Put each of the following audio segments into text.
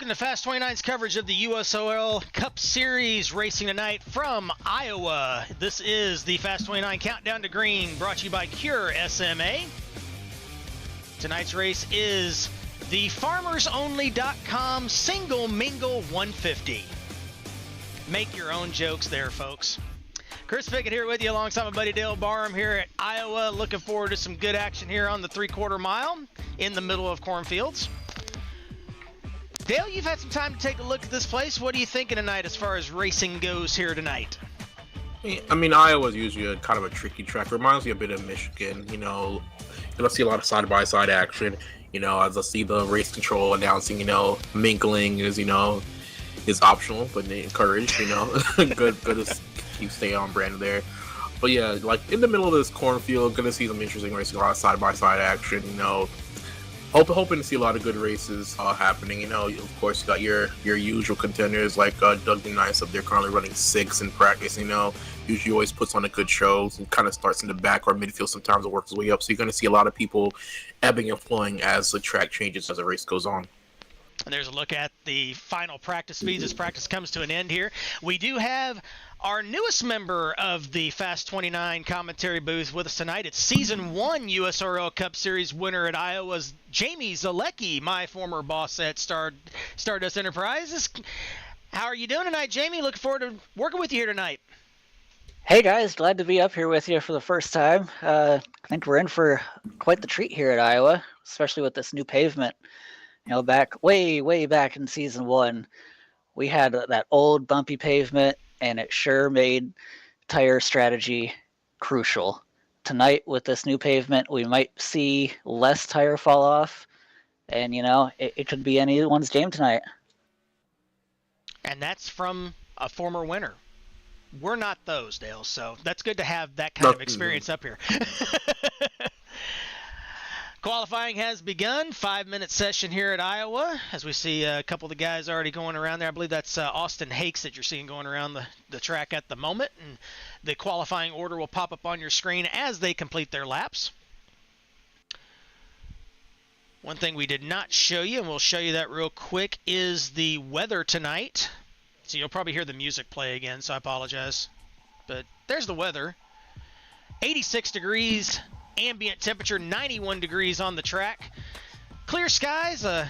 Welcome to Fast 29's coverage of the USORL Cup Series racing tonight from Iowa. This is the Fast 29 Countdown to Green, brought to you by Cure SMA. Tonight's race is the FarmersOnly.com Single Mingle 150. Make your own jokes there, folks. Chris Pickett here with you alongside my buddy Dale Barham here at Iowa. Looking forward to some good action here on the 3/4 mile in the middle of cornfields. Dale, you've had some time to take a look at this place. What are you thinking tonight as far as racing goes here tonight? I mean, Iowa's usually a kind of a tricky track. Reminds me a bit of Michigan. You'll see a lot of side-by-side action. As I see the race control announcing, mingling is optional, but they encourage. Good to keep staying on brand there. But yeah, like in the middle of this cornfield, gonna see some interesting racing, a lot of side-by-side action. Hoping to see a lot of good races happening. Of course, you got your usual contenders like Doug Nice up there, currently running 6 in practice. Usually always puts on a good show and kind of starts in the back or midfield. Sometimes it works his way up. So you're going to see a lot of people ebbing and flowing as the track changes as the race goes on. And there's a look at the final practice speeds as practice comes to an end here. We do have our newest member of the Fast 29 commentary booth with us tonight. It's Season 1 USRL Cup Series winner at Iowa's Jamie Zalecki, my former boss at Stardust Enterprises. How are you doing tonight, Jamie? Looking forward to working with you here tonight. Hey guys, glad to be up here with you for the first time. I think we're in for quite the treat here at Iowa, especially with this new pavement. Way back in Season 1, we had that old bumpy pavement, and it sure made tire strategy crucial. Tonight, with this new pavement, we might see less tire fall off, and, it could be anyone's game tonight. And that's from a former winner. We're not those, Dale, so that's good to have that kind of experience up here. Qualifying has begun. 5-minute session here at Iowa. As we see a couple of the guys already going around there. I believe that's Austin Hakes that you're seeing going around the track at the moment. And the qualifying order will pop up on your screen as they complete their laps. One thing we did not show you, and we'll show you that real quick, is the weather tonight. So you'll probably hear the music play again, so I apologize. But there's the weather. 86 degrees. Ambient temperature 91 degrees on the track. Clear skies, a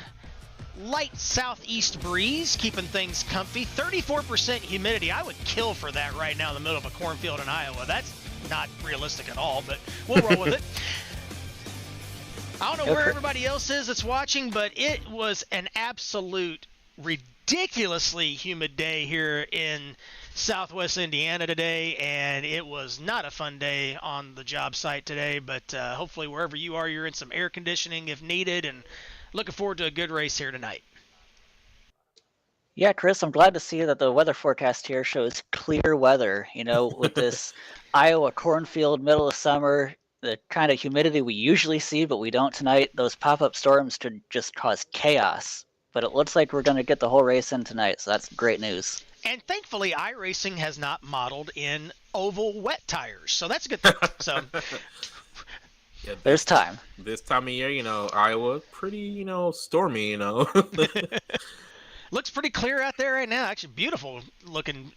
light southeast breeze keeping things comfy. 34% humidity. I would kill for that right now in the middle of a cornfield in Iowa. That's not realistic at all, but we'll roll with it. I don't know where everybody else is that's watching, but it was an absolute ridiculously humid day here in Southwest Indiana today, and it was not a fun day on the job site today, but hopefully wherever you are, you're in some air conditioning if needed, and looking forward to a good race here tonight. Yeah, Chris, I'm glad to see that the weather forecast here shows clear weather, with this Iowa cornfield, middle of summer, the kind of humidity we usually see, but we don't tonight. Those pop-up storms could just cause chaos, but it looks like we're going to get the whole race in tonight, so that's great news. And thankfully, iRacing has not modeled in oval wet tires, so that's a good thing. So, yeah, there's time. This time of year, Iowa, pretty, stormy, Looks pretty clear out there right now. Actually, beautiful looking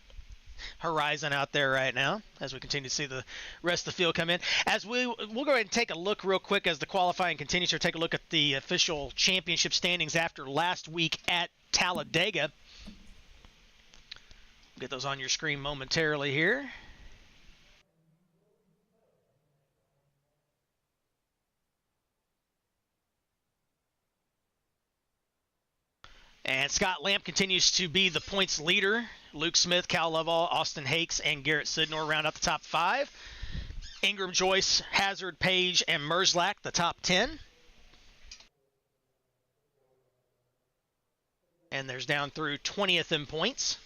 horizon out there right now as we continue to see the rest of the field come in. We'll go ahead and take a look real quick as the qualifying continues here. Take a look at the official championship standings after last week at Talladega. Get those on your screen momentarily here. And Scott Lamp continues to be the points leader. Luke Smith, Cal Lovell, Austin Hakes, and Garrett Sidnor round out the top 5. Ingram, Joyce, Hazard, Page, and Merzlak, the top 10. And there's down through 20th in points.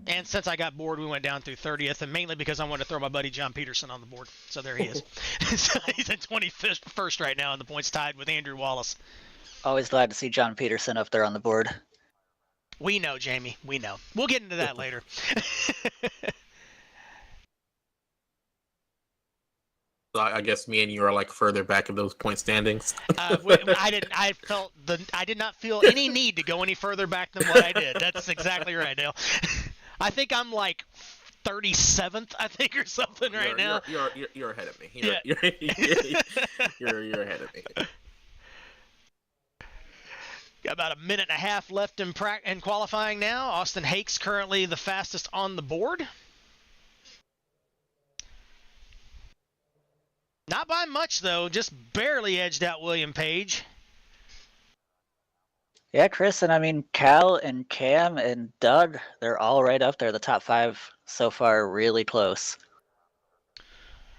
And since I got bored, we went down through 30th, and mainly because I wanted to throw my buddy John Peterson on the board. So there he is. So he's in 21st right now, and the points tied with Andrew Wallace. Always glad to see John Peterson up there on the board. We know, Jamie. We know. We'll get into that later. So I guess me and you are like further back in those point standings. I did not feel any need to go any further back than what I did. That's exactly right, Dale. I think I'm like 37th, I think, or something right now. You're ahead of me. Yeah. You're ahead of me. Got about a minute and a half left in qualifying now. Austin Hakes currently the fastest on the board. Not by much, though. Just barely edged out William Page. Yeah, Chris, and I mean, Cal and Cam and Doug, they're all right up there. The top 5 so far, really close.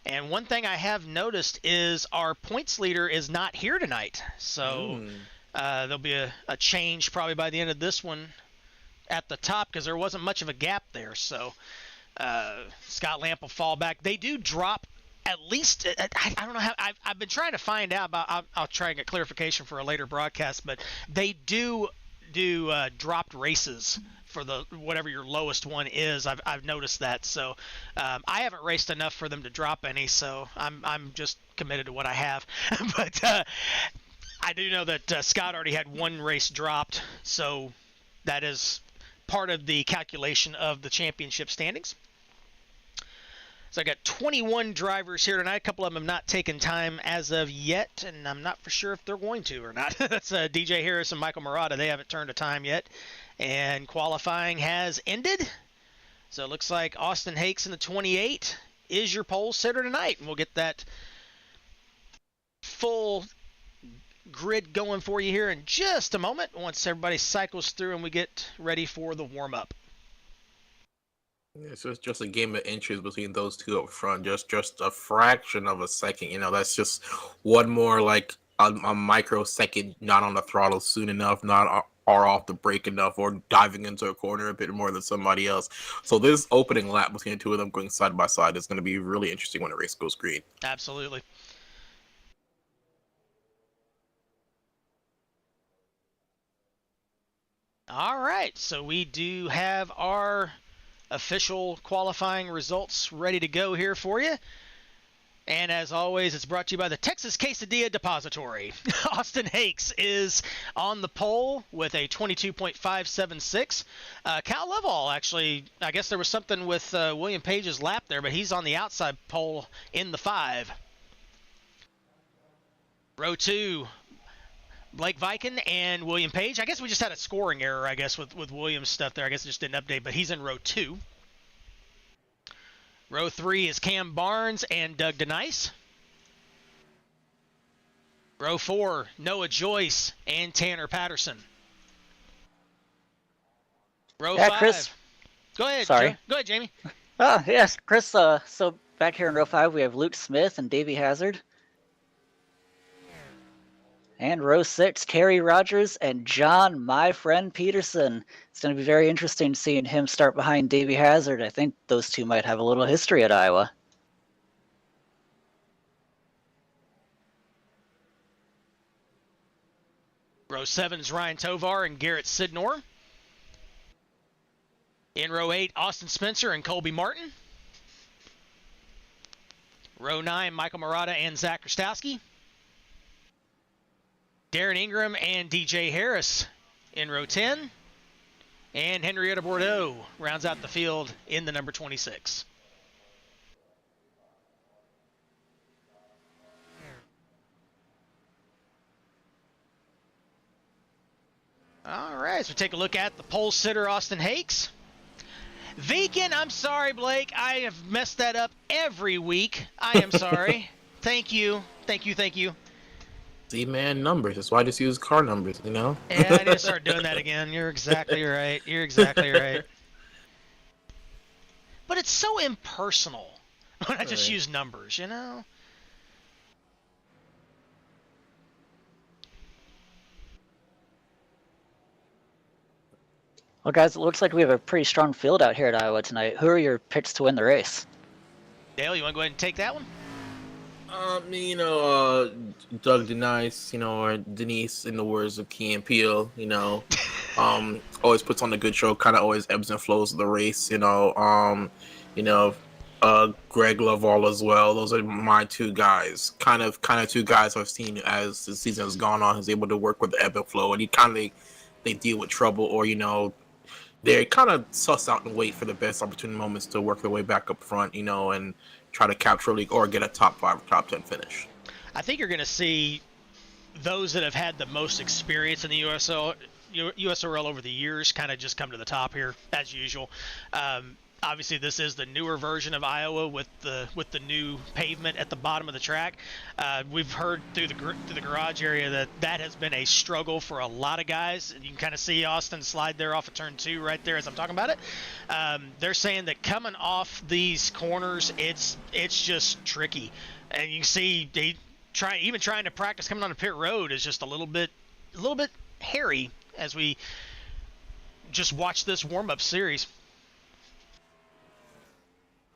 And one thing I have noticed is our points leader is not here tonight. So there'll be a change probably by the end of this one at the top because there wasn't much of a gap there. So Scott Lamp will fall back. They do drop at least, I don't know how, I've been trying to find out about, I'll try and get clarification for a later broadcast, but they do dropped races for the whatever your lowest one is. I've noticed that. So I haven't raced enough for them to drop any, so I'm just committed to what I have. But I do know that Scott already had one race dropped, so that is part of the calculation of the championship standings. So I got 21 drivers here tonight. A couple of them have not taken time as of yet, and I'm not for sure if they're going to or not. That's DJ Harris and Michael Murata. They haven't turned a time yet. And qualifying has ended. So it looks like Austin Hakes in the 28 is your pole sitter tonight. And we'll get that full grid going for you here in just a moment once everybody cycles through and we get ready for the warm-up. It's just a game of inches between those two up front, just a fraction of a second. You know, that's just one more like a microsecond not on the throttle soon enough, not or off the brake enough, or diving into a corner a bit more than somebody else. So this opening lap between the two of them going side by side is going to be really interesting when the race goes green. Absolutely. All right, so we do have our official qualifying results ready to go here for you. And as always, it's brought to you by the Texas Quesadilla Depository. Austin Hakes is on the pole with a 22.576. Cal Leval, actually, I guess there was something with William Page's lap there, but he's on the outside pole in the 5. Row 2, Blake Viken and William Page. I guess we just had a scoring error, I guess, with Williams' stuff there. I guess it just didn't update, but he's in row 2. Row 3 is Cam Barnes and Doug DeNice. Row 4, Noah Joyce and Tanner Patterson. Row 5. Chris. Go ahead. Sorry. Go ahead, Jamie. Yes, Chris. So back here in row 5, we have Luke Smith and Davey Hazard. And row 6, Kerry Rogers and John, my friend Peterson. It's going to be very interesting seeing him start behind Davey Hazard. I think those two might have a little history at Iowa. Row 7 is Ryan Tovar and Garrett Sidnor. In row 8, Austin Spencer and Colby Martin. Row 9, Michael Murata and Zach Krastowski. Darren Ingram and DJ Harris in row 10. And Henrietta Bordeaux rounds out the field in the number 26. All right, so take a look at the pole sitter, Austin Hakes. Viken, I'm sorry, Blake. I have messed that up every week. I am sorry. Thank you. See, man, numbers. That's why I just use car numbers, you know? Yeah, I need to start doing that again. You're exactly right. But it's so impersonal when I just use numbers, you know? Well, guys, it looks like we have a pretty strong field out here at Iowa tonight. Who are your picks to win the race? Dale, you want to go ahead and take that one? Doug DeNice, or Denise, in the words of Key and Peele, always puts on a good show, kind of always ebbs and flows of the race, Greg Lovell as well. Those are my two guys. Kind of two guys I've seen as the season has gone on. He's able to work with the ebb and flow, and they deal with trouble, or they kind of suss out and wait for the best opportunity moments to work their way back up front, and try to capture a league or get a top 5 or top 10 finish. I think you're going to see those that have had the most experience in the USORL over the years kind of just come to the top here, as usual. Obviously, this is the newer version of Iowa with the new pavement at the bottom of the track. We've heard through the garage area that has been a struggle for a lot of guys. You can kind of see Austin slide there off of turn 2 right there as I'm talking about it. They're saying that coming off these corners, it's just tricky, and you can see trying to practice coming on the pit road is just a little bit hairy as we just watch this warm-up series.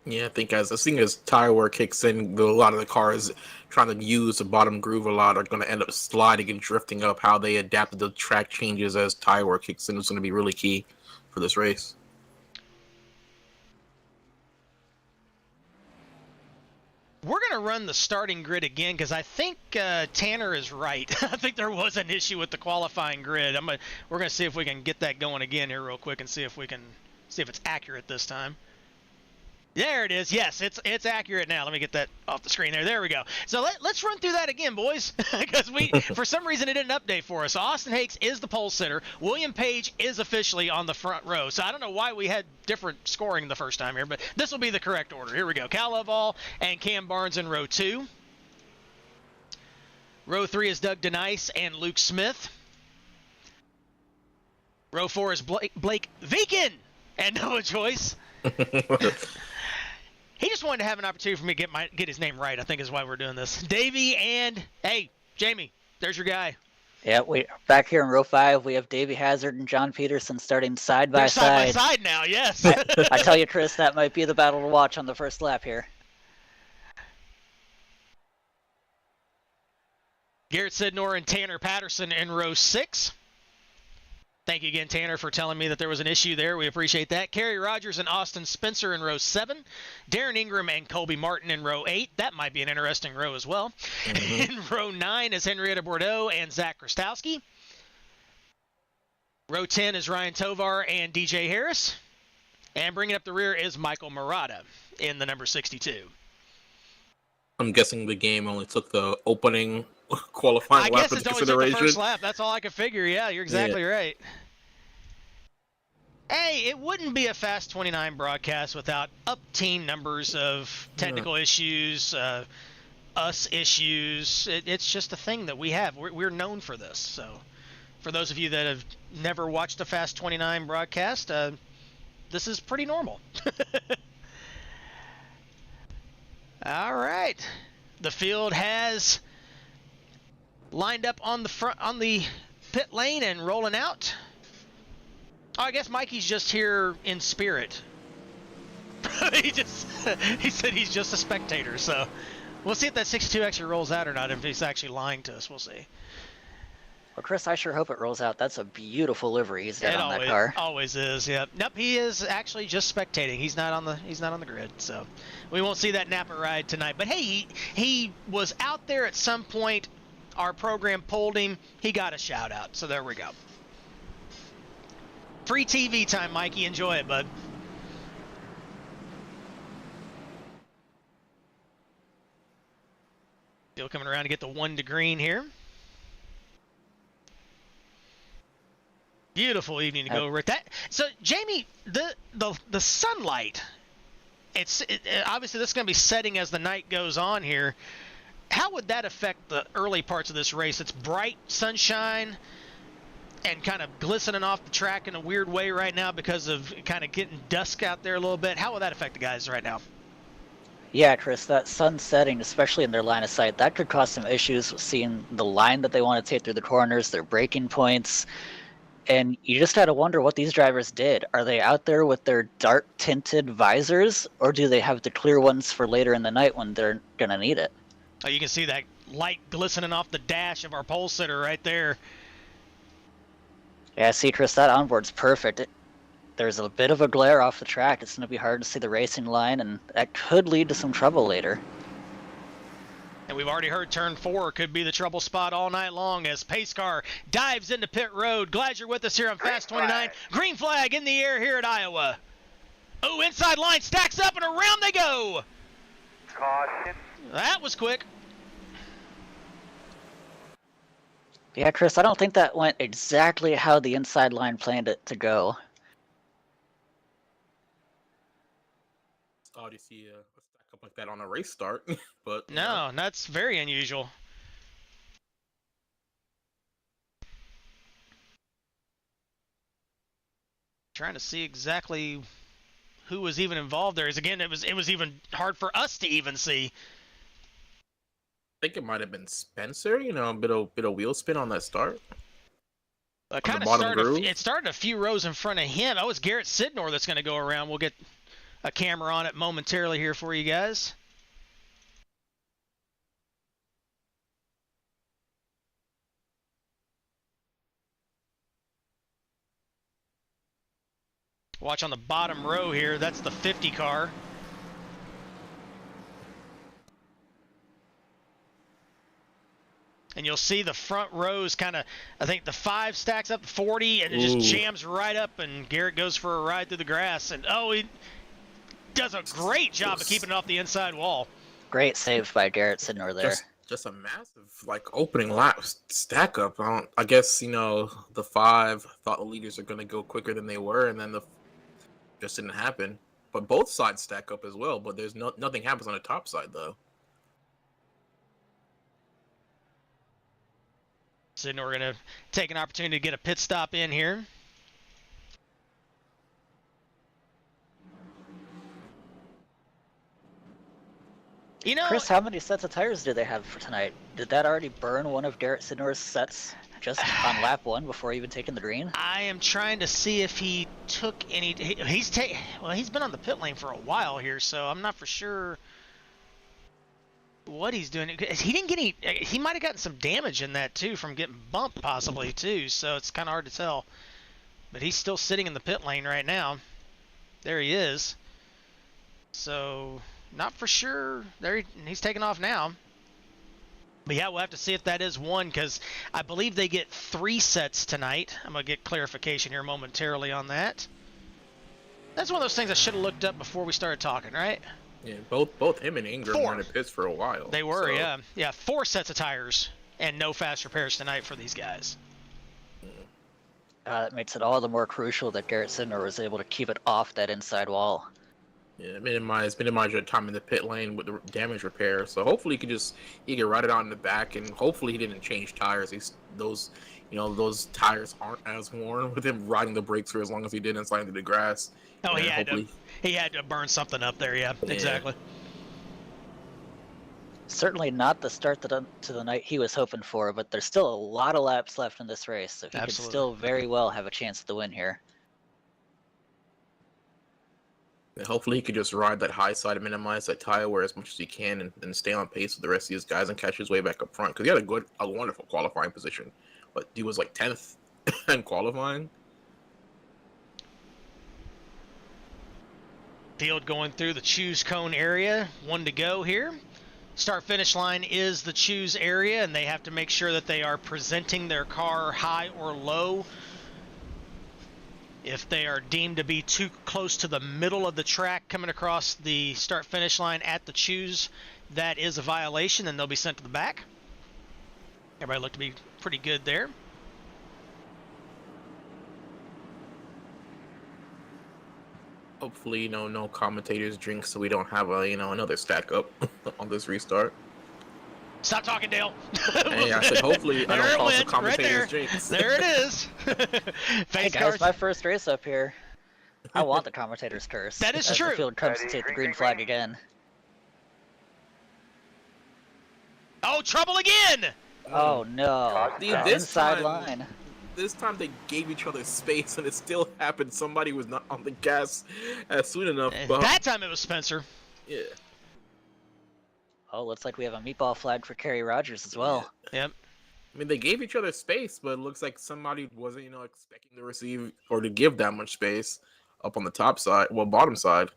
Yeah, I think as tire wear kicks in, a lot of the cars trying to use the bottom groove a lot are going to end up sliding and drifting up. How they adapt to the track changes as tire wear kicks in is going to be really key for this race. We're going to run the starting grid again because I think Tanner is right. I think there was an issue with the qualifying grid. We're going to see if we can get that going again here real quick and see if it's accurate this time. There it is. Yes, it's accurate now. Let me get that off the screen there. There we go. So let's run through that again, boys, because for some reason it didn't update for us. So Austin Hakes is the pole sitter. William Page is officially on the front row. So I don't know why we had different scoring the first time here, but this will be the correct order. Here we go. Cal Lovell and Cam Barnes in row 2. Row 3 is Doug Denice and Luke Smith. Row 4 is Blake Viken and Noah Joyce. He just wanted to have an opportunity for me to get his name right, I think is why we're doing this. Davey and, hey, Jamie, there's your guy. Yeah, back here in row 5, we have Davey Hazard and John Peterson starting side by side. Side by side now, yes. I tell you, Chris, that might be the battle to watch on the first lap here. Garrett Sidnor and Tanner Patterson in row 6. Thank you again, Tanner, for telling me that there was an issue there. We appreciate that. Kerry Rogers and Austin Spencer in row 7. Darren Ingram and Colby Martin in row 8. That might be an interesting row as well. Mm-hmm. In row 9 is Henrietta Bordeaux and Zach Krastowski. Row 10 is Ryan Tovar and DJ Harris. And bringing up the rear is Michael Murata in the number 62. I'm guessing the game only took the opening qualifying lap into consideration. I guess it's only took the first lap. That's all I could figure. Yeah, you're exactly right. Hey, it wouldn't be a Fast 29 broadcast without up-teen numbers of technical issues, us issues. It's just a thing that we have. We're known for this. So for those of you that have never watched a Fast 29 broadcast, this is pretty normal. All right. The field has lined up on the pit lane and rolling out. Oh, I guess Mikey's just here in spirit. he said he's just a spectator, so we'll see if that 62 actually rolls out or not. If he's actually lying to us, we'll see. Well, Chris, I sure hope it rolls out. That's a beautiful livery he's got on that car. Always is, yeah. Nope, he is actually just spectating. He's not on the grid, so we won't see that Napa ride tonight. But hey, he was out there at some point. Our program pulled him. He got a shout out, so there we go. Free TV time, Mikey. Enjoy it, bud. Still coming around to get the 1 to green here. Beautiful evening to go, Rick. So, Jamie, the sunlight. Obviously this is going to be setting as the night goes on here. How would that affect the early parts of this race? It's bright sunshine and kind of glistening off the track in a weird way right now because of kind of getting dusk out there a little bit. How would that affect the guys right now? Yeah, Chris, that sun setting, especially in their line of sight, that could cause some issues with seeing the line that they want to take through the corners, their braking points. And you just got to wonder what these drivers did. Are they out there with their dark tinted visors, or do they have the clear ones for later in the night when they're going to need it? Oh, you can see that light glistening off the dash of our pole sitter right there. Yeah, see, Chris, that onboard's perfect. there's a bit of a glare off the track. It's going to be hard to see the racing line, and that could lead to some trouble later. And we've already heard turn 4 could be the trouble spot all night long as pace car dives into pit road. Glad you're with us here on Fast 29. Green flag in the air here at Iowa. Oh, inside line stacks up and around they go. Caution. That was quick. Yeah, Chris, I don't think that went exactly how the inside line planned it to go. It's odd to see a stack up like that on a race start, but No, that's very unusual. Trying to see exactly who was even involved there. Is again, it was even hard for us to even see. I think it might have been Spencer. A bit of wheel spin on that start. Kind of started. It started a few rows in front of him. Oh, it's Garrett Sidnor that's going to go around. We'll get a camera on it momentarily here for you guys. Watch on the bottom row here. That's the 50 car. And you'll see the front rows kind of, I think the 5 stacks up to 40, and it just jams right up, and Garrett goes for a ride through the grass. And, oh, he does a great job of keeping it off the inside wall. Great save by Garrett Sidnor there. Just a massive, opening lap stack up. I guess, the 5 thought the leaders are going to go quicker than they were, and then just didn't happen. But both sides stack up as well, but there's nothing happens on the top side, though. So we're going to take an opportunity to get a pit stop in here. Chris, how many sets of tires do they have for tonight? Did that already burn one of Garrett Sidnor's sets just on lap 1 before even taking the green? I am trying to see if he took any. He's been on the pit lane for a while here, so I'm not for sure what he's doing. He didn't get any. He might have gotten some damage in that too from getting bumped possibly too. So it's kind of hard to tell. But he's still sitting in the pit lane right now. There he is. So not for sure. There he's taking off now. But yeah, we'll have to see if that is one, because I believe they get 3 sets tonight. I'm gonna get clarification here momentarily on that. That's one of those things I should have looked up before we started talking, right? Yeah, both him and Ingram were in the pits for a while. They were, yeah. 4 sets of tires and no fast repairs tonight for these guys. That makes it all the more crucial that Garrett Sidnor was able to keep it off that inside wall. Yeah, minimize your time in the pit lane with the damage repair. So hopefully he can ride it out in the back, and hopefully he didn't change tires. Those tires aren't as worn with him riding the brakes for as long as he did and sliding through the grass. Oh, he had to burn something up there. Yeah, exactly. Certainly not the start to the night he was hoping for, but there's still a lot of laps left in this race, so he could still very well have a chance at the win here. And hopefully he could just ride that high side and minimize that tire wear as much as he can, and stay on pace with the rest of these guys and catch his way back up front, because he had a wonderful qualifying position. But he was 10th in qualifying. Field going through the choose cone area. 1 to go here. Start finish line is the choose area, and they have to make sure that they are presenting their car high or low. If they are deemed to be too close to the middle of the track coming across the start finish line at the choose, that is a violation, and they'll be sent to the back. Everybody looked to be pretty good there. Hopefully, no commentators drink, so we don't have another stack up on this restart. Stop talking, Dale. Hey, I said hopefully I don't cause the commentators drinks. There it is. Hey guys, my first race up here. I want the commentators curse. That is as true. The field comes to take the green flag again. Oh, trouble again! Oh no! Dude, Inside line. This time they gave each other space, and it still happened. Somebody was not on the gas soon enough. But that time it was Spencer. Yeah. Oh, looks like we have a meatball flag for Kerry Rogers as well. Yep. I mean, they gave each other space, but it looks like somebody wasn't, expecting to receive or to give that much space. up on the top side, well, bottom side.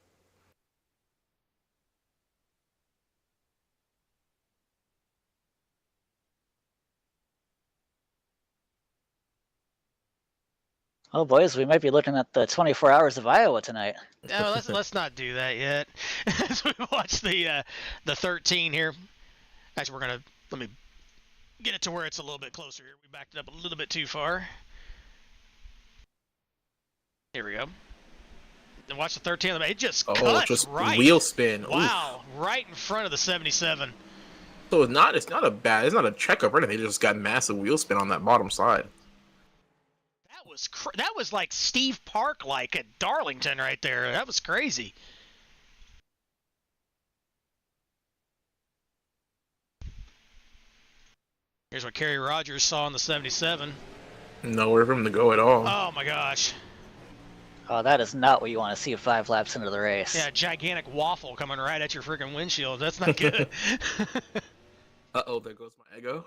Oh, boys, we might be looking at the 24 hours of Iowa tonight. No, let's not do that yet. As we watch the 13 here. Actually, let me get it to where it's a little bit closer here. We backed it up a little bit too far. Here we go. And watch the 13. It just cuts just right. Wheel spin. Wow, right in front of the 77. So it's not a checkup or anything. They just got massive wheel spin on that bottom side. That was like Steve Park like at Darlington right there. That was crazy. Here's what Kerry Rogers saw on the 77. Nowhere for him to go at all. Oh my gosh. Oh, that is not what you want to see 5 laps into the race. Yeah, gigantic waffle coming right at your freaking windshield. That's not good. Uh-oh, there goes my ego.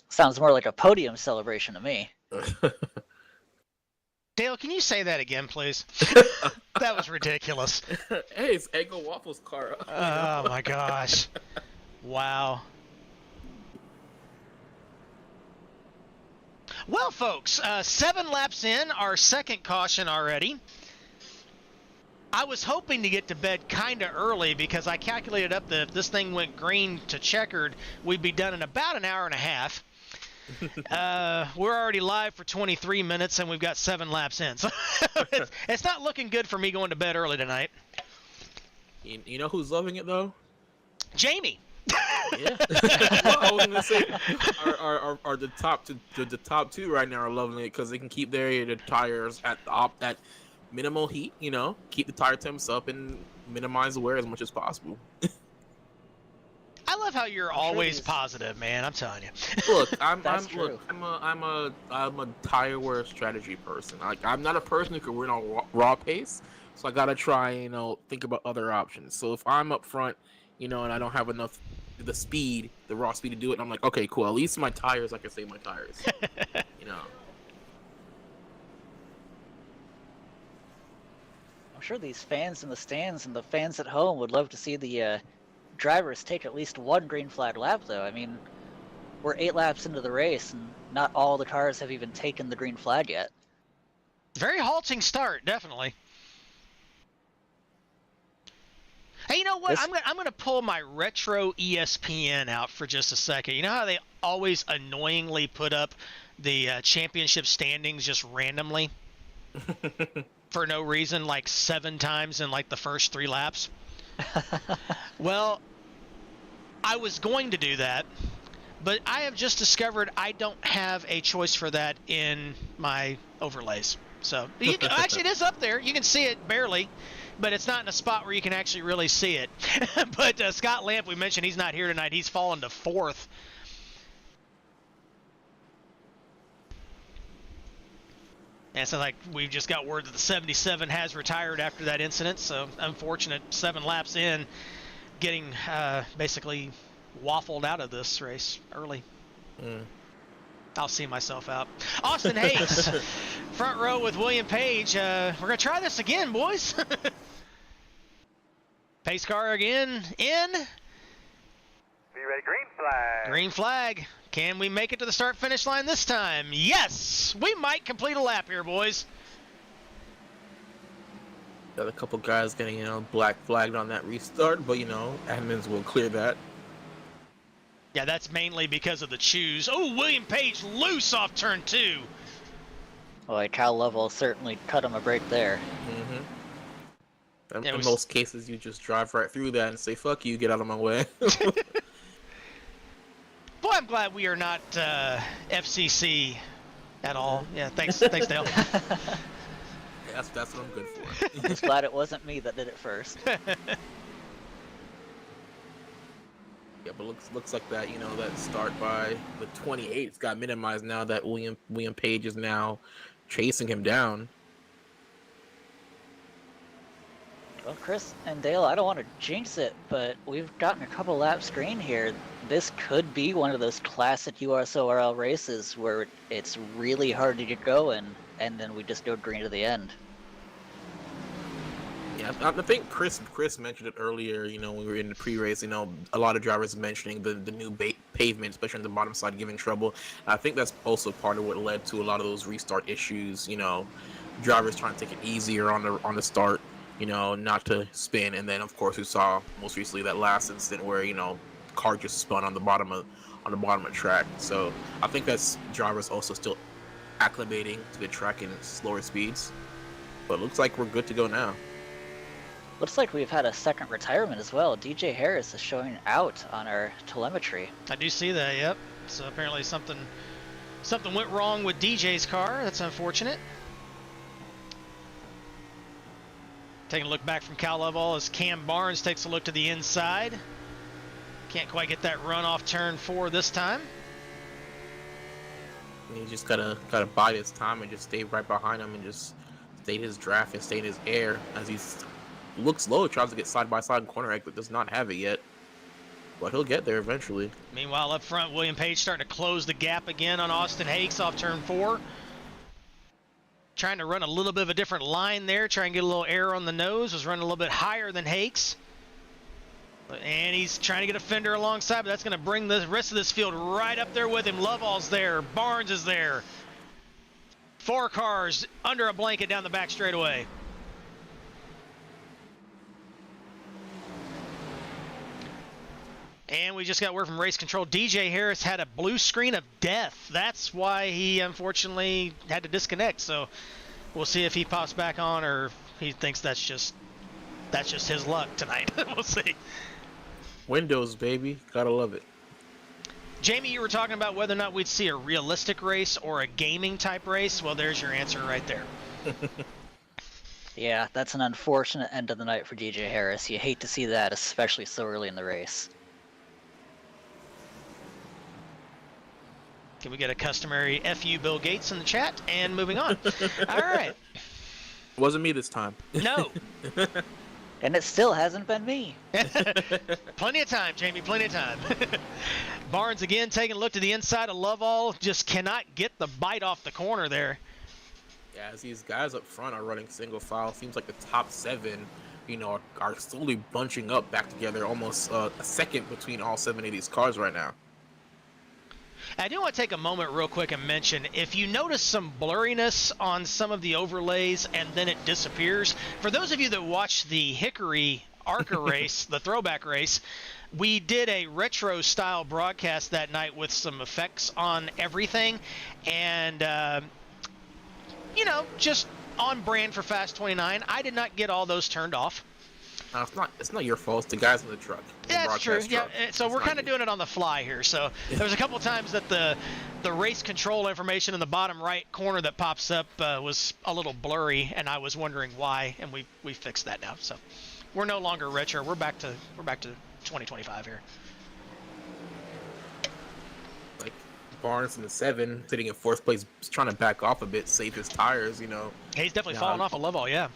Sounds more like a podium celebration to me. Dale, can you say that again, please? That was ridiculous. Hey, it's Eggo Waffle's car. Oh my gosh. Wow. Well, folks, 7 laps in, our second caution already. I was hoping to get to bed kind of early because I calculated up that if this thing went green to checkered, we'd be done in about an hour and a half. We're already live for 23 minutes and we've got 7 laps in. So it's not looking good for me going to bed early tonight. You know who's loving it, though? Jamie. Yeah. Well, I was gonna say, are the top two right now are loving it because they can keep their tires at minimal heat. You know, keep the tire temps up and minimize the wear as much as possible. I love how you're always positive, man. I'm telling you. Look, I'm true. a tire wear strategy person. Like, I'm not a person who can win on raw pace, so I gotta try, think about other options. So if I'm up front, and I don't have enough the raw speed to do it, I'm like, okay, cool. At least my tires, I can save my tires. I'm sure these fans in the stands and the fans at home would love to see the drivers take at least 1 green flag lap, though. I mean, we're 8 laps into the race, and not all the cars have even taken the green flag yet. Very halting start, definitely. Hey, you know what? I'm gonna pull my retro ESPN out for just a second. You know how they always annoyingly put up the championship standings just randomly for no reason, like 7 times in like the first 3 laps? Well, I was going to do that, but I have just discovered I don't have a choice for that in my overlays. So actually, it is up there. You can see it barely, but it's not in a spot where you can actually really see it. But Scott Lamp, we mentioned he's not here tonight. He's fallen to 4th. And so, like, we've just got word that the 77 has retired after that incident. So, unfortunate 7 laps in, getting basically waffled out of this race early. I'll see myself out. Austin Hayes, front row with William Page. We're going to try this again, boys. Pace car again in. Be ready, green flag. Green flag. Can we make it to the start-finish line this time? Yes! We might complete a lap here, boys. Got a couple guys getting, black flagged on that restart, but, admins will clear that. Yeah, that's mainly because of the choose. Oh, William Page loose off turn 2. Boy, Cal Lovell certainly cut him a break there. In most cases, you just drive right through that and say, fuck you, get out of my way. Boy, I'm glad we are not FCC at all. Yeah, thanks Dale. That's what I'm good for. Just glad it wasn't me that did it first. Yeah, but looks like that, that start by the 28's got minimized now that William Page is now chasing him down. Well, Chris and Dale, I don't want to jinx it, but we've gotten a couple laps green here. This could be one of those classic USORL races where it's really hard to get going, and then we just go green to the end. I think Chris mentioned it earlier. You know, when we were in the pre-race, you know, a lot of drivers mentioning the new pavement, especially on the bottom side, giving trouble. I think that's also part of what led to a lot of those restart issues. You know, drivers trying to take it easier on the start. You know, not to spin, and then of course we saw most recently that last incident where the car just spun on the bottom of track. So I think that's drivers also still acclimating to the track in slower speeds. But it looks like we're good to go now. Looks like we've had a second retirement as well. DJ Harris is showing out on our telemetry. I do see that, yep. So apparently something went wrong with DJ's car. That's unfortunate. Taking a look back from Cal level as Cam Barnes takes a look to the inside. Can't quite get that run off turn 4 this time. He just gotta bide his time and just stay right behind him and just stay in his draft and stay in his air as he looks low, tries to get side by side corner egg, but does not have it yet. But he'll get there eventually. Meanwhile, up front, William Page starting to close the gap again on Austin Hakes off turn 4. Trying to run a little bit of a different line there, try and get a little air on the nose. Was running a little bit higher than Hakes. And he's trying to get a fender alongside, but that's going to bring the rest of this field right up there with him. Lovall's there. Barnes is there. 4 cars under a blanket down the back straightaway. And we just got word from race control. DJ Harris had a blue screen of death. That's why he unfortunately had to disconnect. So we'll see if he pops back on or if he thinks that's just his luck tonight. We'll see. Windows, baby. Gotta love it. Jamie, you were talking about whether or not we'd see a realistic race or a gaming type race. Well, there's your answer right there. Yeah, that's an unfortunate end of the night for DJ Harris. You hate to see that, especially so early in the race. Can we get a customary FU Bill Gates in the chat? And moving on. All right. Wasn't me this time. No. And it still hasn't been me. Plenty of time, Jamie, plenty of time. Barnes again taking a look to the inside of Lovall. Just cannot get the bite off the corner there. Yeah, as these guys up front are running single file, seems like the top 7, are slowly bunching up back together, almost a second between all 7 of these cars right now. I do want to take a moment real quick and mention, if you notice some blurriness on some of the overlays and then it disappears, for those of you that watched the Hickory ARCA race, the throwback race, we did a retro style broadcast that night with some effects on everything, and just on brand for Fast 29. I did not get all those turned off. No, it's not your fault. It's the guys in the truck. Yeah, that's true. Truck. Yeah, so we're kind of doing it on the fly here. So there was a couple times that the race control information in the bottom right corner that pops up was a little blurry, and I was wondering why, and we fixed that now. So we're no longer retro. We're back to 2025 here. Like Barnes in the 7, sitting in 4th place, trying to back off a bit, save his tires. He's definitely falling off a level. Yeah.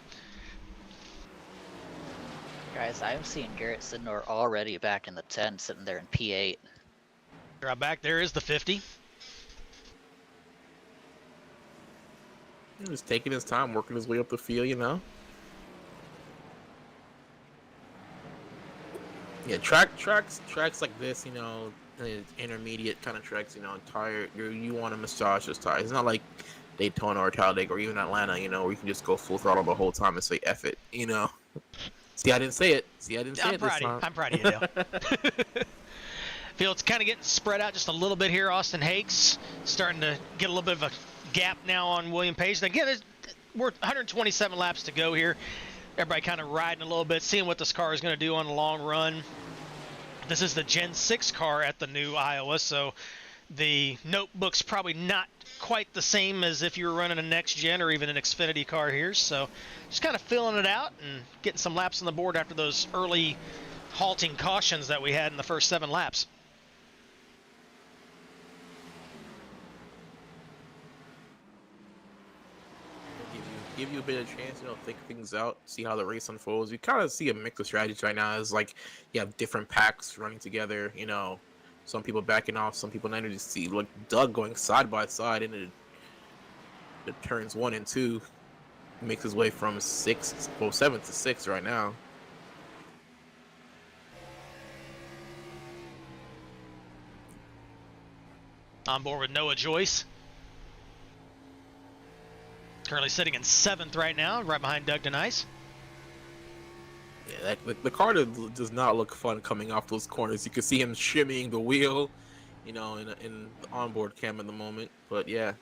Guys, I'm seeing Garrett Sidnor already back in the 10, sitting there in P8. Right back there is the 50. Just taking his time, working his way up the field, Yeah, tracks like this, intermediate kind of tracks, tire. You want to massage those tires. It's not like Daytona or Talladega or even Atlanta, where you can just go full throttle the whole time and say F it, See, I didn't say it. I'm proud of you, Dale. Field's kind of getting spread out just a little bit here. Austin Hakes starting to get a little bit of a gap now on William Page. And again, we're 127 laps to go here. Everybody kind of riding a little bit, seeing what this car is going to do on the long run. This is the Gen 6 car at the new Iowa, so the notebook's probably not quite the same as if you were running a next gen or even an Xfinity car here. So just kind of filling it out and getting some laps on the board after those early halting cautions that we had in the first 7 laps. Give you a bit of chance, think things out, see how the race unfolds. You kind of see a mix of strategies right now. It's like you have different packs running together, some people backing off, some people not. You see Doug going side by side into the turns 1 and 2. makes his way from 7th to 6th right now. On board with Noah Joyce. Currently sitting in 7th right now, right behind Doug DeNice. Yeah, the car does not look fun coming off those corners. You can see him shimmying the wheel, in the onboard cam at the moment. But yeah.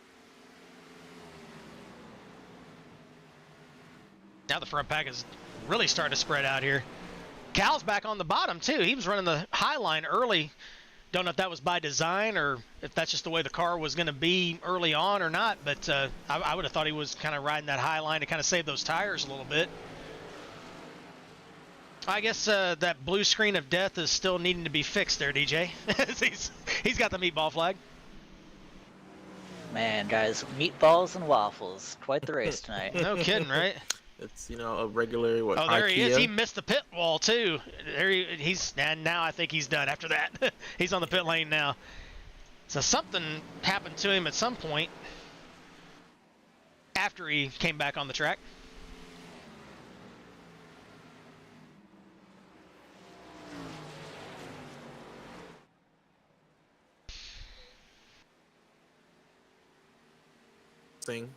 Now the front pack is really starting to spread out here. Cal's back on the bottom too. He was running the high line early. Don't know if that was by design or if that's just the way the car was going to be early on or not, but I would have thought he was kind of riding that high line to kind of save those tires a little bit. I guess that blue screen of death is still needing to be fixed there, DJ. he's got the meatball flag. Man, guys, meatballs and waffles. Quite the race tonight. No kidding, right? It's, a regular, Oh, there IKEA. he is. He missed the pit wall, too. And now I think he's done after that. He's on the pit lane now. So something happened to him at some point after he came back on the track. Thing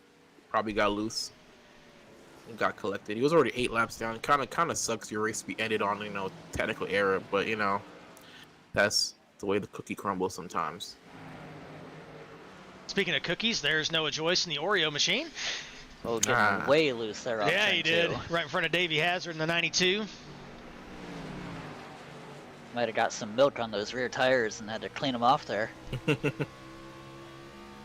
probably got loose and got collected. He was already 8 laps down. Kind of sucks your race to be ended on technical error, but that's the way the cookie crumbles sometimes. Speaking of cookies, there's Noah Joyce in the Oreo machine. Oh, getting way loose there. Yeah, he did. Too. Right in front of Davey Hazard in the 92. Might have got some milk on those rear tires and had to clean them off there.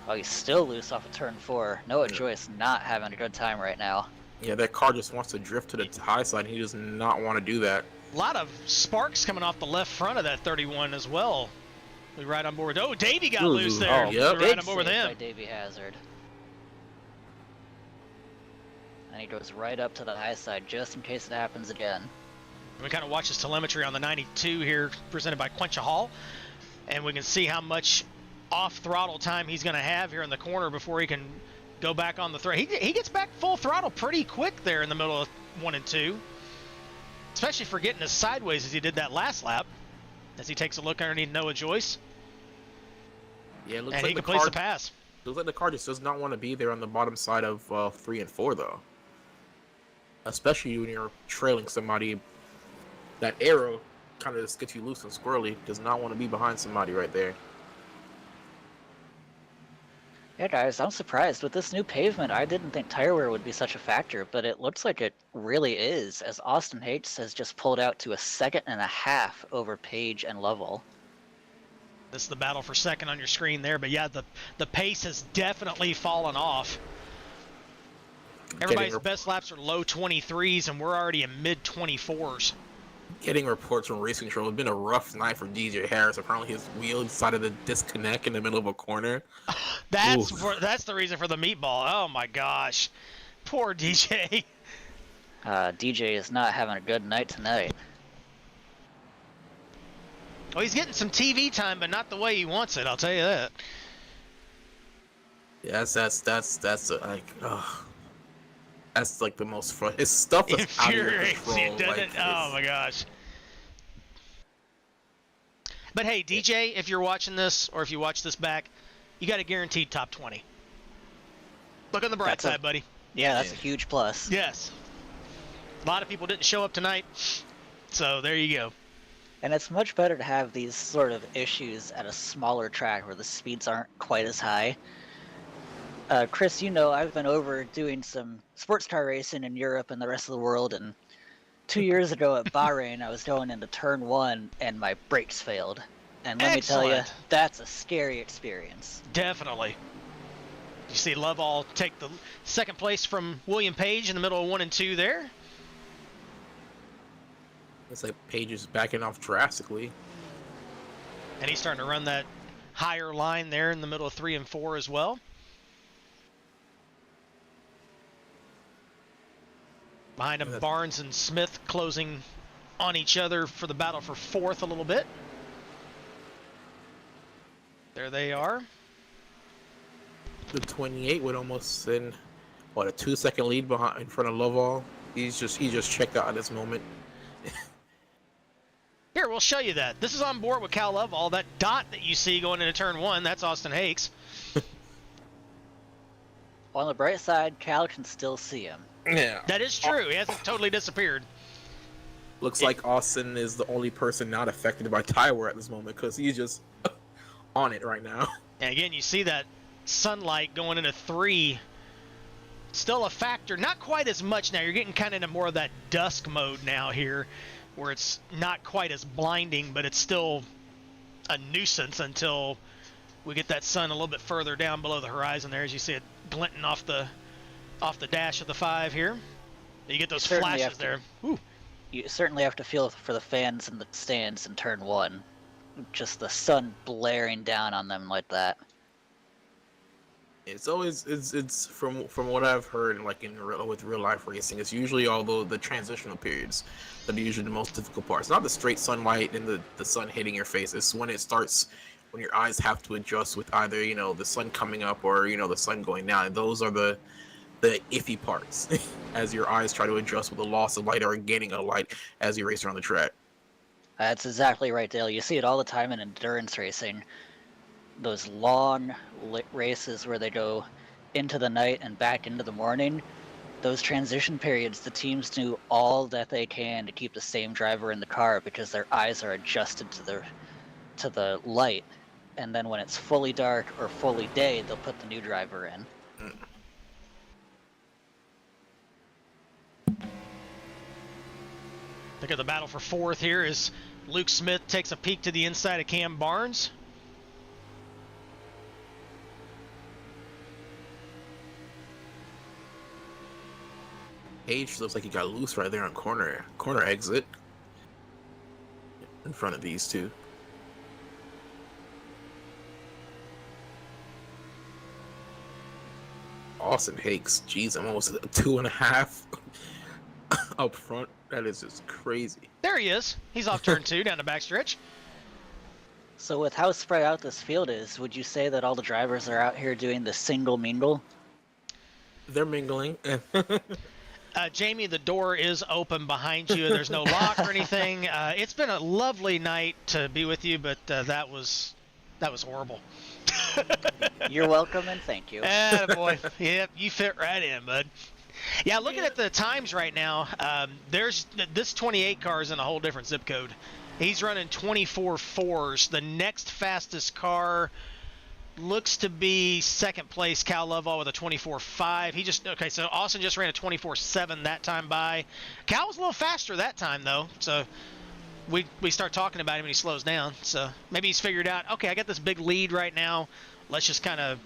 Oh, he's still loose off of turn 4. Noah Joyce not having a good time right now. Yeah, that car just wants to drift to the high side. He does not want to do that. A lot of sparks coming off the left front of that 31 as well. We ride on board. Oh, Davey got loose there. Oh, yep. We ride on big board with save him. by Davey Hazard. And he goes right up to the high side just in case it happens again. We kind of watch his telemetry on the 92 here, presented by Quencha Hall, and we can see how much off throttle time he's going to have here in the corner before he can go back on the throttle. He gets back full throttle pretty quick there in the middle of 1 and 2, especially for getting as sideways as he did that last lap, as he takes a look underneath Noah Joyce. Yeah, it looks and like he the completes car, the pass. looks like the car just does not want to be there on the bottom side of 3 and 4 though. Especially when you're trailing somebody. That arrow kind of just gets you loose and squirrely. Does not want to be behind somebody right there. Yeah, guys, I'm surprised. With this new pavement, I didn't think tire wear would be such a factor, but it looks like it really is, as Austin Hates has just pulled out to a 2.5 seconds over Page and Lovell. This is the battle for second on your screen there, but yeah, the pace has definitely fallen off. Everybody's best laps are low 23s, and we're already in mid 24s. Getting reports from Racing Control, it's been a rough night for DJ Harris. Apparently his wheel decided to disconnect in the middle of a corner. That's the reason for the meatball. Oh my gosh. Poor DJ. DJ is not having a good night tonight. Well, he's getting some TV time, but not the way he wants it, I'll tell you that. Yeah, that's like the most fun. His stuff is out of your control. Oh my gosh. But hey, DJ, if you're watching this, or if you watch this back, you got a guaranteed top 20. Look on the bright side, buddy. Yeah, that's a huge plus. Yes. A lot of people didn't show up tonight, so there you go. And it's much better to have these sort of issues at a smaller track where the speeds aren't quite as high. Chris, I've been over doing some sports car racing in Europe and the rest of the world, and 2 years ago at Bahrain, I was going into turn 1 and my brakes failed. And let me tell you, that's a scary experience. Definitely. You see Lovell take the second place from William Page in the middle of 1 and 2 there. It's like Page is backing off drastically. And he's starting to run that higher line there in the middle of 3 and 4 as well. Behind him, Barnes and Smith closing on each other for the battle for 4th a little bit. There they are. The 28 would almost send what, a 2-second lead behind in front of Lovall. He just checked out at this moment. Here, we'll show you that. This is on board with Cal Lovell. That dot that you see going into turn 1, that's Austin Hakes. On the bright side, Cal can still see him. Yeah. That is true. He hasn't totally disappeared. Looks like Austin is the only person not affected by tire wear at this moment because he's just on it right now. And again, you see that sunlight going into 3. Still a factor. Not quite as much now. You're getting kind of into more of that dusk mode now here, where it's not quite as blinding, but it's still a nuisance until we get that sun a little bit further down below the horizon there, as you see it glinting off the dash of the 5 here. You get those flashes there. Ooh. You certainly have to feel for the fans in the stands in turn 1. Just the sun blaring down on them like that. It's always it's from what I've heard, like with real life racing, it's usually all the transitional periods that are usually the most difficult parts. Not the straight sunlight and the sun hitting your face. It's when it starts, when your eyes have to adjust with either the sun coming up or the sun going down. And those are the iffy parts as your eyes try to adjust with the loss of light or gaining of light as you race around the track. That's exactly right, Dale. You see it all the time in endurance racing. Those long races where they go into the night and back into the morning. Those transition periods, the teams do all that they can to keep the same driver in the car because their eyes are adjusted to the light. And then when it's fully dark or fully day, they'll put the new driver in. Look at the battle for 4th here as Luke Smith takes a peek to the inside of Cam Barnes. Page looks like he got loose right there on corner exit in front of these two. Austin Hakes, geez, I'm almost at 2.5 up front. That is just crazy. There he is. He's off turn 2 down the backstretch. So with how spread out this field is, would you say that all the drivers are out here doing the single mingle? They're mingling. Jamie, the door is open behind you. There's no lock or anything. It's been a lovely night to be with you, but that was horrible. You're welcome and thank you. Boy, yep, you fit right in, bud. Yeah, looking at the times right now, there's this 28 car is in a whole different zip code. He's running 24.4s. The next fastest car looks to be second place Cal Lovell with a 24.5. So Austin just ran a 24.7 that time by. Cal was a little faster that time though, so we start talking about him and he slows down. So maybe he's figured out, okay, I got this big lead right now. Let's just kind of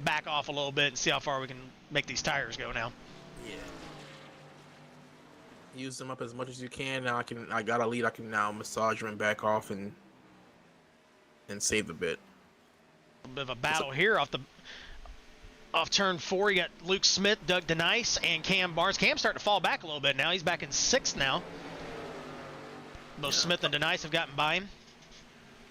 back off a little bit and see how far we can make these tires go now. Yeah. Use them up as much as you can. Now I got a lead. I can now massage them and back off and save a bit. A bit of a battle here off turn 4. You got Luke Smith, Doug DeNice, and Cam Barnes. Cam's starting to fall back a little bit now. He's back in 6th now. Both Smith and DeNice have gotten by him.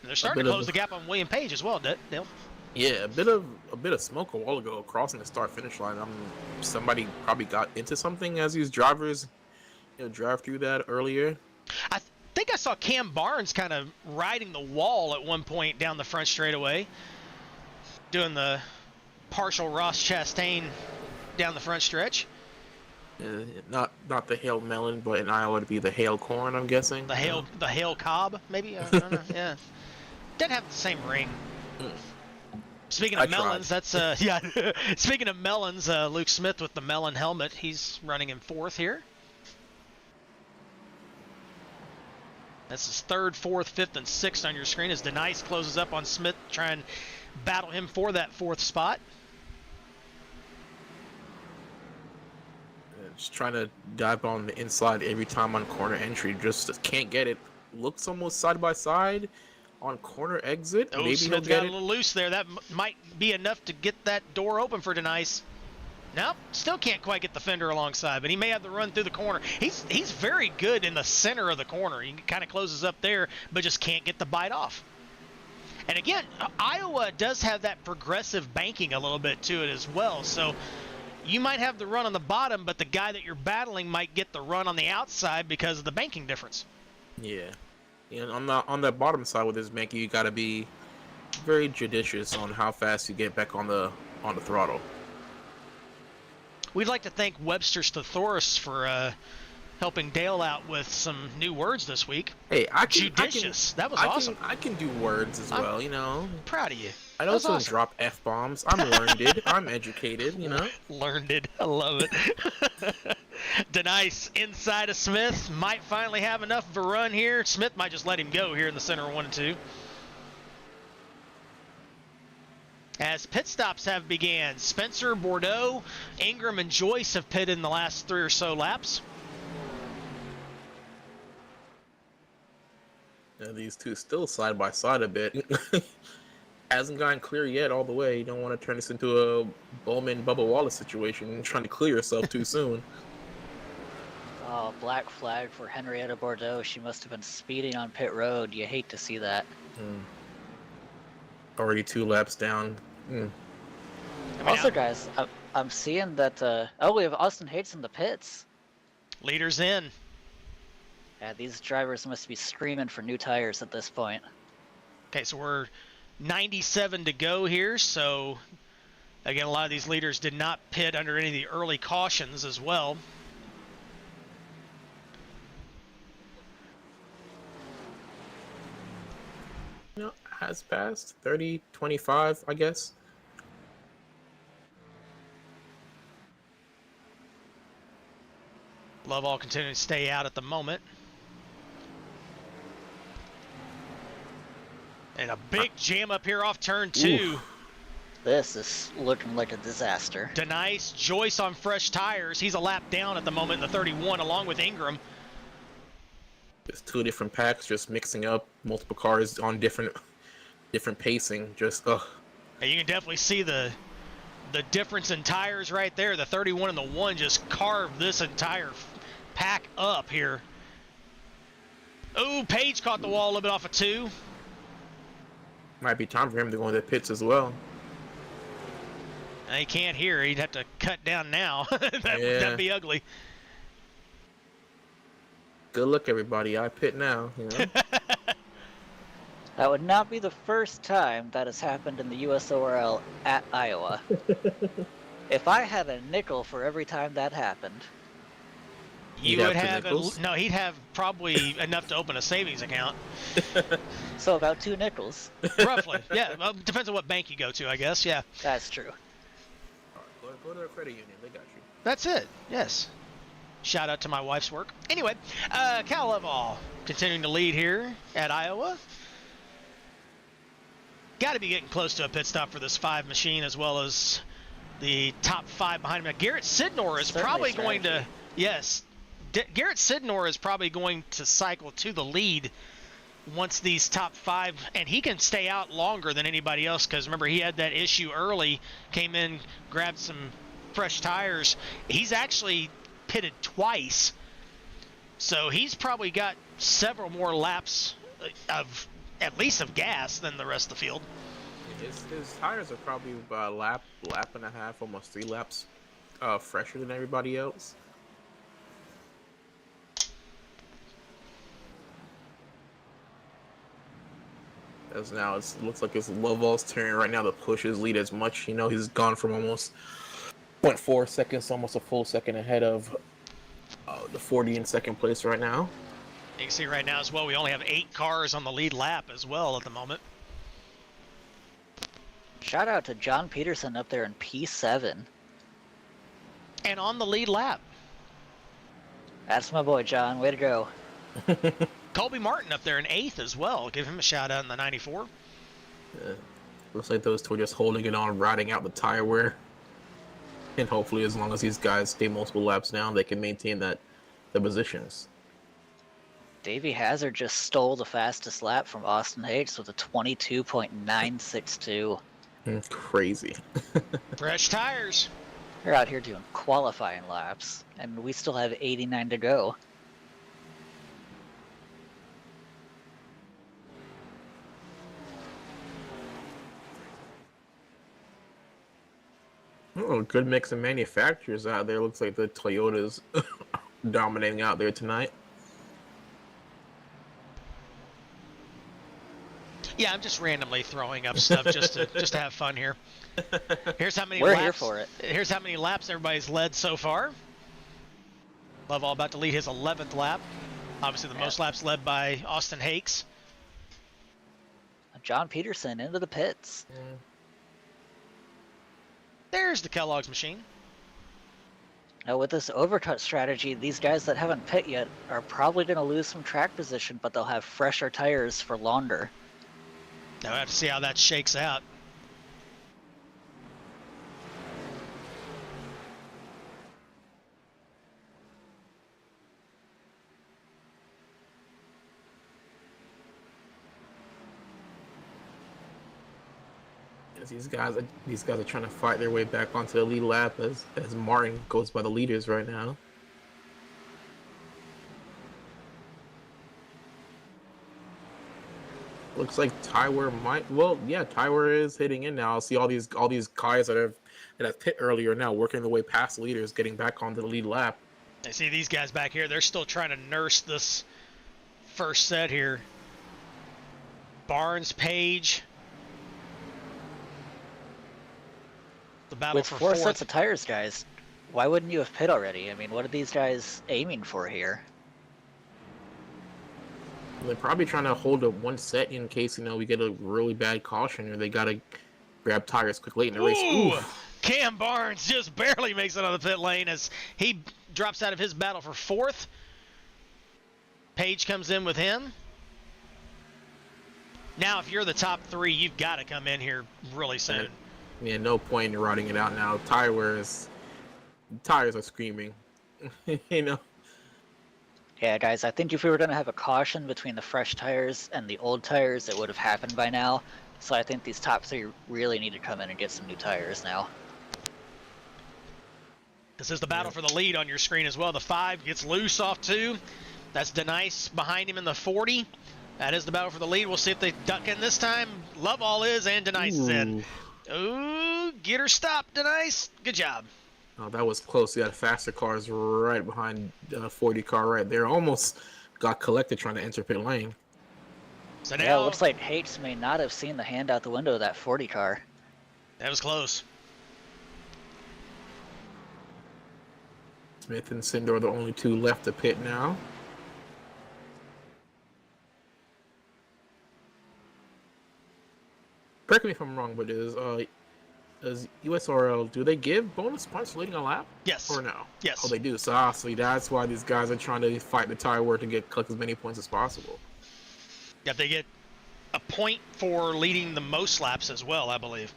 And they're starting to close the gap on William Page as well, Dale. Yeah, a bit of smoke a while ago crossing the start-finish line. Somebody probably got into something as these drivers drive through that earlier. I think I saw Cam Barnes kind of riding the wall at one point down the front straightaway, doing the partial Ross Chastain down the front stretch. Not the hail melon, but in Iowa to be the hail corn, I'm guessing. The hail cob, maybe. I don't know. Yeah, doesn't have the same ring. Speaking of melons, that's yeah. Speaking of melons, Luke Smith with the melon helmet, he's running in 4th here. That's his 3rd, 4th, 5th, and 6th on your screen as DeNice closes up on Smith, try and battle him for that 4th spot. Just trying to dive on the inside every time on corner entry, just can't get it. Looks almost side by side on corner exit. Oh, maybe Smith he'll get got a little loose there. That might be enough to get that door open for DeNice. Nope, still can't quite get the fender alongside, but he may have to run through the corner. He's very good in the center of the corner. He kind of closes up there, but just can't get the bite off. And again, Iowa does have that progressive banking a little bit to it as well. So you might have the run on the bottom, but the guy that you're battling might get the run on the outside because of the banking difference. Yeah. On the bottom side with this banking, you got to be very judicious on how fast you get back on the throttle. We'd like to thank Webster's Thesaurus for helping Dale out with some new words this week. Hey, judicious. That was awesome. I can do words as well, you know. Proud of you. I also don't drop F-bombs. I'm learned. I'm educated, you know. Learned. I love it. Denice inside of Smith. Might finally have enough of a run here. Smith might just let him go here in the center of 1 and 2. As pit stops have began, Spencer, Bordeaux, Ingram, and Joyce have pitted in the last 3 or so laps. Now, these two still side by side a bit. Hasn't gotten clear yet all the way. You don't want to turn this into a Bowman Bubba Wallace situation, trying to clear yourself too soon. Oh, black flag for Henrietta Bordeaux. She must have been speeding on pit road. You hate to see that. Already 2 laps down. Also, guys, I'm seeing that. We have Austin Hates in the pits. Leaders in. Yeah, these drivers must be screaming for new tires at this point. Okay, so we're 97 to go here. So, again, a lot of these leaders did not pit under any of the early cautions as well. Has passed 30, 25, I guess. Lovell continuing to stay out at the moment. And a big jam up here off turn 2. Oof. This is looking like a disaster. Denice, Joyce on fresh tires. He's a lap down at the moment in the 31 along with Ingram. There's 2 different packs just mixing up multiple cars on different pacing. Just ugh. And you can definitely see the difference in tires right there. The 31 and the 1 just carved this entire pack up here. Oh, Page caught the wall a little bit off of 2. Might be time for him to go into the pits as well. He can't hear. He'd have to cut down now. That'd be ugly. Good luck, everybody. I pit now. You know? That would not be the first time that has happened in the USORL at Iowa. If I had a nickel for every time that happened. You would have no, he'd have probably enough to open a savings account. So about 2 nickels. Roughly, yeah. Well, depends on what bank you go to, I guess. Yeah. That's true. All right, go to a credit union. They got you. That's it. Yes. Shout out to my wife's work. Anyway, Cal Lovell continuing to lead here at Iowa. Got to be getting close to a pit stop for this 5 machine, as well as the top 5 behind him. Now, Garrett Sidnor is probably going to, yes, Garrett Sidnor is probably going to cycle to the lead once these top 5, and he can stay out longer than anybody else, because remember, he had that issue early, came in, grabbed some fresh tires. He's actually pitted twice, so he's probably got several more laps of at least of gas than the rest of the field. His tires are probably about a lap and a half, almost 3 laps fresher than everybody else. As now it looks like it's Lovell's turn right now to push his lead as much. You know, he's gone from almost 0.4 seconds, almost a full second ahead of the 40 in second place right now. You can see right now as well, we only have 8 cars on the lead lap as well at the moment. Shout out to John Peterson up there in P7. And on the lead lap. That's my boy, John. Way to go. Colby Martin up there in 8th as well. Give him a shout out in the 94. Looks like those two are just holding it on, riding out the tire wear. And hopefully, as long as these guys stay multiple laps down, they can maintain the positions. Davey Hazard just stole the fastest lap from Austin Hates with a 22.962. Crazy. Fresh tires. They're out here doing qualifying laps, and we still have 89 to go. Oh, good mix of manufacturers out there. Looks like the Toyota's dominating out there tonight. Yeah, I'm just randomly throwing up stuff just to have fun here. Here's how many We're laps. here for it. Here's how many laps everybody's led so far. Lovell about to lead his 11th lap. Obviously, the most laps led by Austin Hakes. John Peterson into the pits. There's the Kellogg's machine. Now, with this overcut strategy, these guys that haven't pit yet are probably going to lose some track position, but they'll have fresher tires for longer. Now we have to see how that shakes out. These guys are trying to fight their way back onto the lead lap as Martin goes by the leaders right now. Looks like Tywer might. Well, yeah, Tywer is hitting in now. I see all these guys that have pit earlier now working their way past the leaders, getting back onto the lead lap. I see these guys back here. They're still trying to nurse this first set here. Barnes, Page. The battle With for 4 fourth. sets of tires, guys, why wouldn't you have pit already? I mean, what are these guys aiming for here? They're probably trying to hold up one set in case, we get a really bad caution or they got to grab tires quick late in the race. Ooh! Oof. Cam Barnes just barely makes it on the pit lane as he drops out of his battle for fourth. Page comes in with him. Now, if you're the top 3, you've got to come in here really soon. Yeah, no point in riding it out now. Tires are screaming. Yeah, guys, I think if we were going to have a caution between the fresh tires and the old tires, it would have happened by now. So I think these top 3 really need to come in and get some new tires now. This is the battle for the lead on your screen as well. The 5 gets loose off 2. That's Denice behind him in the 40. That is the battle for the lead. We'll see if they duck in this time. Lovell is, and Denice is in. Ooh, get her stopped, Denice. Good job. Oh, that was close. You got faster cars right behind the 40 car right there. Almost got collected trying to enter pit lane. So now, Yeah, it looks like Hakes may not have seen the hand out the window of that 40 car. that was close. Smith and Cinder are the only 2 left to pit now. Correct me if I'm wrong, but does USORL, do they give bonus points for leading a lap? Yes. Or no? Yes. Oh, they do. So obviously that's why these guys are trying to fight the tire war to collect as many points as possible. Yep, they get a point for leading the most laps as well, I believe.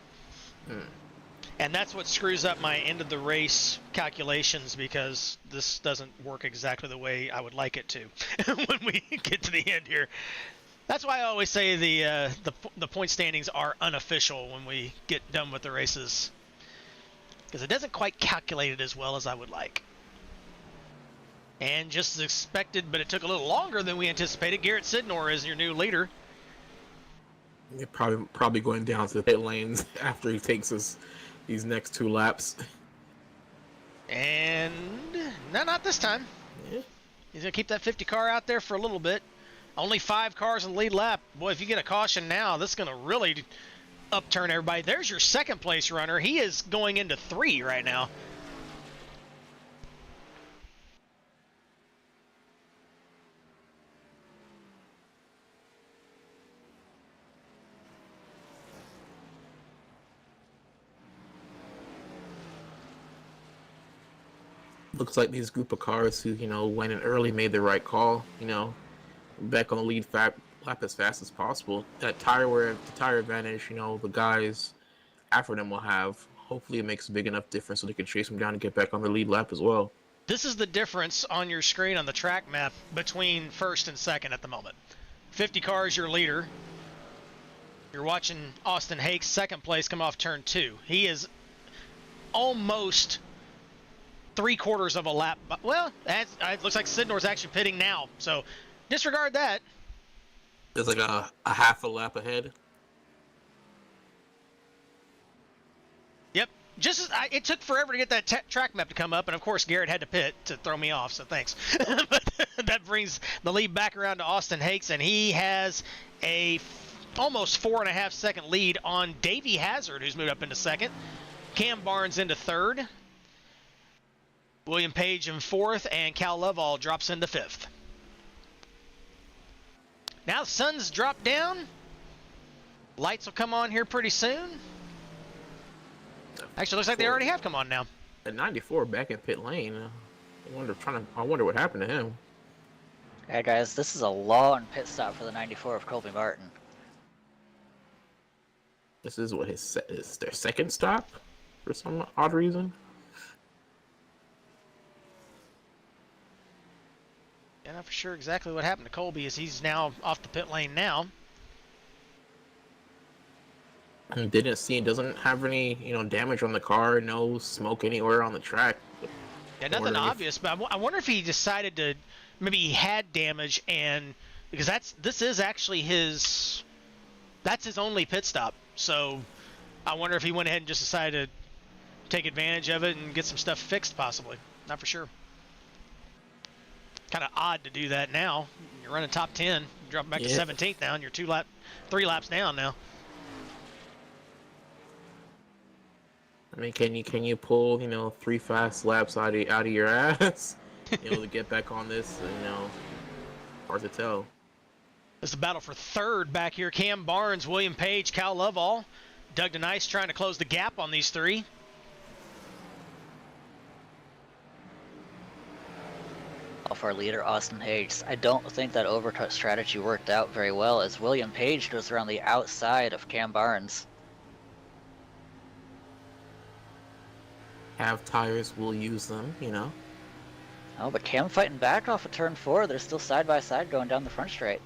And that's what screws up my end of the race calculations, because this doesn't work exactly the way I would like it to when we get to the end here. That's why I always say the point standings are unofficial when we get done with the races, because it doesn't quite calculate it as well as I would like. And just as expected, but it took a little longer than we anticipated, Garrett Sidnor is your new leader. You're probably going down to the pit lanes after he takes these next 2 laps. And no, not this time. Yeah. He's gonna keep that 50 car out there for a little bit. Only 5 cars in the lead lap. Boy, if you get a caution now, this is gonna really upturn everybody. There's your second place runner. He is going into 3 right now. Looks like these group of cars who, went in early made the right call, back on the lead lap as fast as possible. That the tire advantage, the guys after them will have. Hopefully it makes a big enough difference so they can chase them down and get back on the lead lap as well. This is the difference on your screen on the track map between first and second at the moment. 50 cars your leader. You're watching Austin Hakes, second place, come off turn 2. He is almost 3/4 of a lap. Well, it looks like Sidnor's actually pitting now, so disregard that. There's like a half a lap ahead. Yep, it took forever to get that track map to come up, and of course Garrett had to pit to throw me off, so thanks. But that brings the lead back around to Austin Hakes, and he has a almost 4.5 second lead on Davey Hazard, who's moved up into second. Cam Barnes into third. William Page in fourth, and Cal Lovell drops into fifth. Now the sun's dropped down. Lights will come on here pretty soon. Actually, looks like they already have come on now. At 94 back in pit lane. I wonder what happened to him. Yeah, guys, this is a long pit stop for the 94 of Colby Martin. This is what is their second stop for some odd reason. Yeah, not for sure exactly what happened to Colby, as he's now off the pit lane now. Didn't see, doesn't have any, damage on the car, no smoke anywhere on the track. Yeah, nothing obvious, but I wonder if he decided to, maybe he had damage, and because this is actually that's his only pit stop. So I wonder if he went ahead and just decided to take advantage of it and get some stuff fixed, possibly. Not for sure. Kind of odd to do that now. You're running top 10, you drop back to 17th now, and you're 3 laps down now. I mean, can you pull 3 fast laps out of your ass, to get back on this? Hard to tell. This is a battle for third back here. Cam Barnes, William Page, Cal Lovell, Doug DeNice trying to close the gap on these three. Off our leader, Austin Hayes. I don't think that overcut strategy worked out very well, as William Page goes around the outside of Cam Barnes. Have tires, we'll use them, Oh, but Cam fighting back off of turn 4. They're still side by side going down the front straight.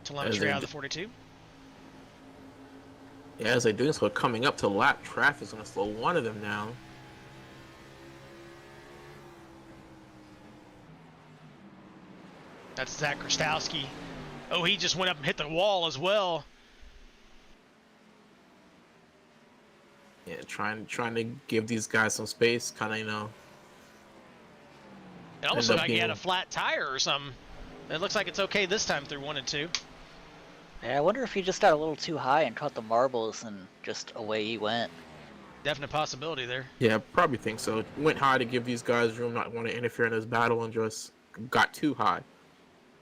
Telemetry out of the 42. Yeah, as they do this, we're coming up to lap. Traffic's going to slow one of them down. That's Zach Krastowski. Oh, he just went up and hit the wall as well. Yeah, trying to give these guys some space, kind of, It almost looked like he had a flat tire or something. It looks like it's okay this time through 1 and 2. Yeah, I wonder if he just got a little too high and caught the marbles and just away he went. Definite possibility there. Yeah, probably think so. Went high to give these guys room, not want to interfere in this battle, and just got too high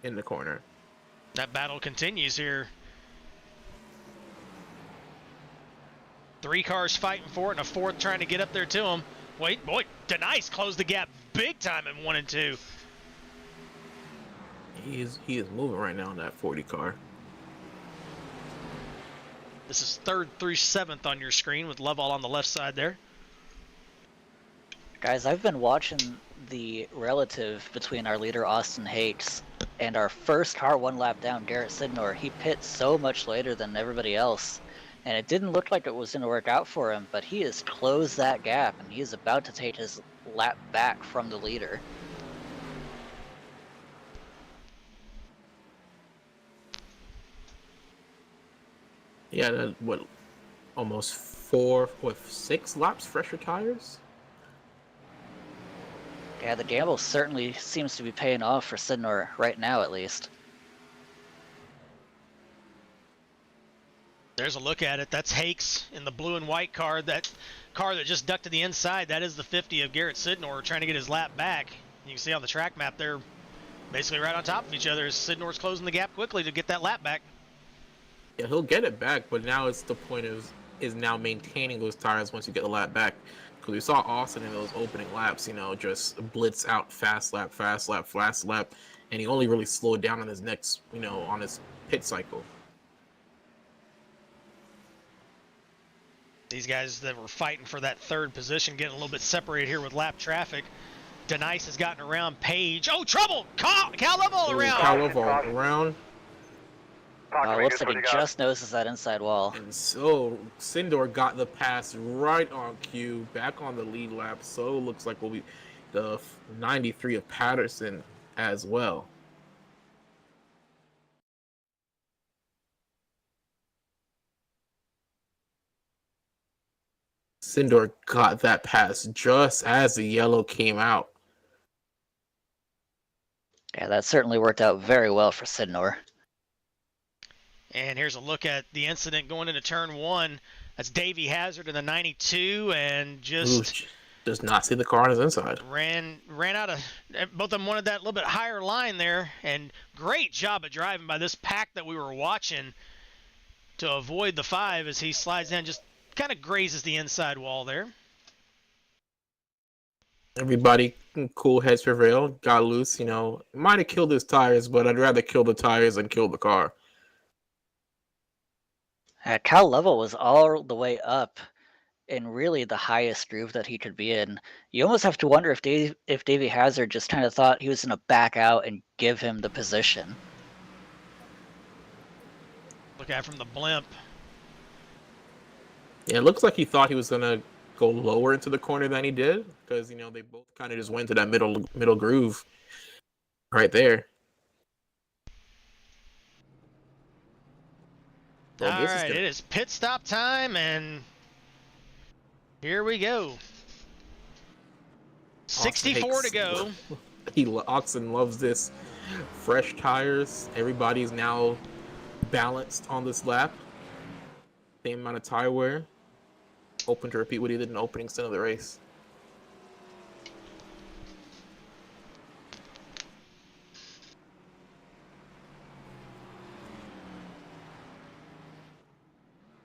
in the corner. That battle continues here. 3 cars fighting for it, and a 4th trying to get up there to him. Wait, boy, DeNice closed the gap big time in 1 and 2. He is moving right now in that 40 car. This is 3rd through 7th on your screen with Lovell on the left side there. Guys, I've been watching the relative between our leader Austin Hakes and our first car 1 lap down, Garrett Sidnor. He pit so much later than everybody else, and it didn't look like it was going to work out for him, but he has closed that gap, and he is about to take his lap back from the leader. Yeah, almost 6 laps fresher tires? Yeah, the gamble certainly seems to be paying off for Sidnor right now, at least. There's a look at it. That's Hakes in the blue and white car. That car that just ducked to the inside, that is the 50 of Garrett Sidnor trying to get his lap back. You can see on the track map they're basically right on top of each other as Sidnor's closing the gap quickly to get that lap back. Yeah, he'll get it back, but now it's the point is now maintaining those tires once you get the lap back. Because we saw Austin in those opening laps, just blitz out fast lap, and he only really slowed down on his next, on his pit cycle. These guys that were fighting for that 3rd position getting a little bit separated here with lap traffic. DeNice has gotten around Page. Oh, trouble! Cal Lovell around! Cal Lovell around. Looks like he just notices that inside wall. And so Sidnor got the pass right on cue, back on the lead lap. So looks like will be the 93 of Patterson as well. Sindor got that pass just as the yellow came out. Yeah, that certainly worked out very well for Sidnor. And here's a look at the incident going into turn 1. That's Davey Hazard in the 92, and just does not see the car on his inside. Ran out of, both of them wanted that little bit higher line there, and great job of driving by this pack that we were watching to avoid the 5 as he slides in, just kind of grazes the inside wall there. Everybody, cool heads prevail, got loose, you know. Might have killed his tires, but I'd rather kill the tires than kill the car. Cal level was all the way up in really the highest groove that he could be in. You almost have to wonder if Davey Hazard just kind of thought he was going to back out and give him the position. Look at it from the blimp. Yeah, it looks like he thought he was going to go lower into the corner than he did, because, you know, they both kind of just went to that middle groove right there. All right, it is pit stop time, and here we go. 64 to go. Oxen loves this. Fresh tires. Everybody's now balanced on this lap. Same amount of tire wear. Hoping to repeat what he did in the opening stint of the race.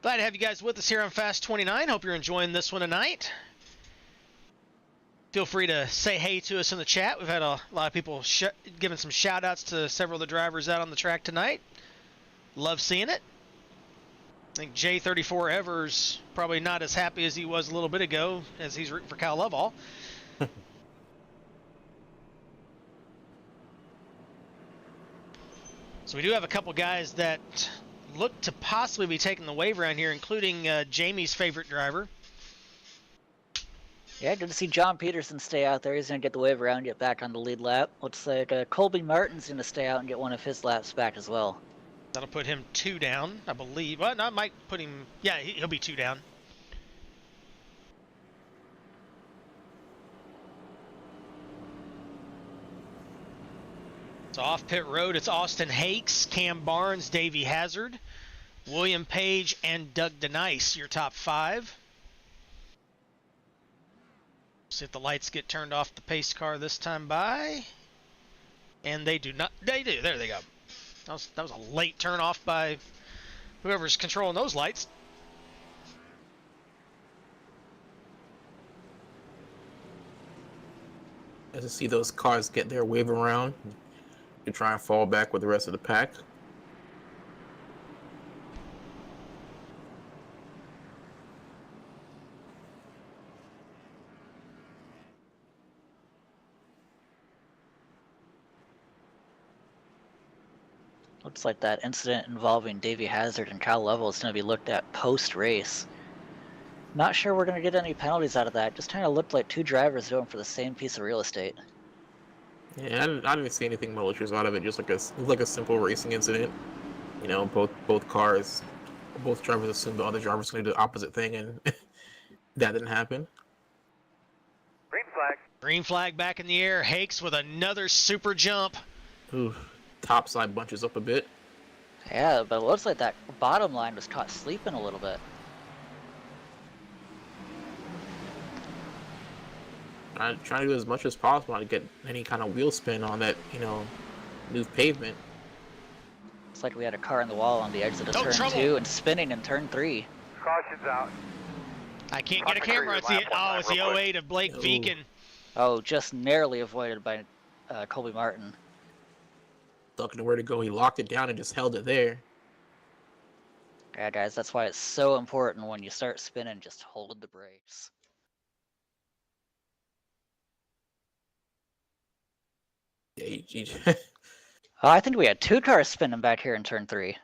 Glad to have you guys with us here on Fast 29. Hope you're enjoying this one tonight. Feel free to say hey to us in the chat. We've had a lot of people giving some shout outs to several of the drivers out on the track tonight. Love seeing it. I think J34 Evers probably not as happy as he was a little bit ago as he's rooting for Kyle Lovell. So we do have a couple guys that look to possibly be taking the wave around here, including Jamie's favorite driver. Yeah, good to see John Peterson stay out there. He's going to get the wave around, get back on the lead lap. Looks like Colby Martin's going to stay out and get one of his laps back as well. That'll put him 2 down, I believe. Well, no, I might put him... Yeah, he'll be 2 down. So off pit road, it's Austin Hakes, Cam Barnes, Davey Hazard, William Page, and Doug DeNice, your top 5. See if the lights get turned off the pace car this time by. And they do not. They do. There they go. That was a late turn off by whoever's controlling those lights. As to see those cars get their wave around and try and fall back with the rest of the pack. Looks like that incident involving Davey Hazard and Kyle Lovell is going to be looked at post-race. Not sure we're going to get any penalties out of that. Just kind of looked like 2 drivers going for the same piece of real estate. Yeah, I didn't see anything malicious out of it. Just like a simple racing incident. You know, both drivers assumed the other driver's going to do the opposite thing, and that didn't happen. Green flag. Green flag back in the air. Hakes with another super jump. Ooh, top side bunches up a bit. Yeah, but it looks like that bottom line was caught sleeping a little bit. I'm trying to do as much as possible to get any kind of wheel spin on that, you know, new pavement. Looks like we had a car in the wall on the exit of Oh, turn trouble. 2 and spinning in turn 3. Caution's out. I can't get a camera. It's the 08 of Blake Ooh. Beacon. Oh, just narrowly avoided by Colby Martin. Looking to where to go, he locked it down and just held it there. Yeah, guys, that's why it's so important when you start spinning, just hold the brakes. Yeah, Oh, I think we had 2 cars spinning back here in turn 3.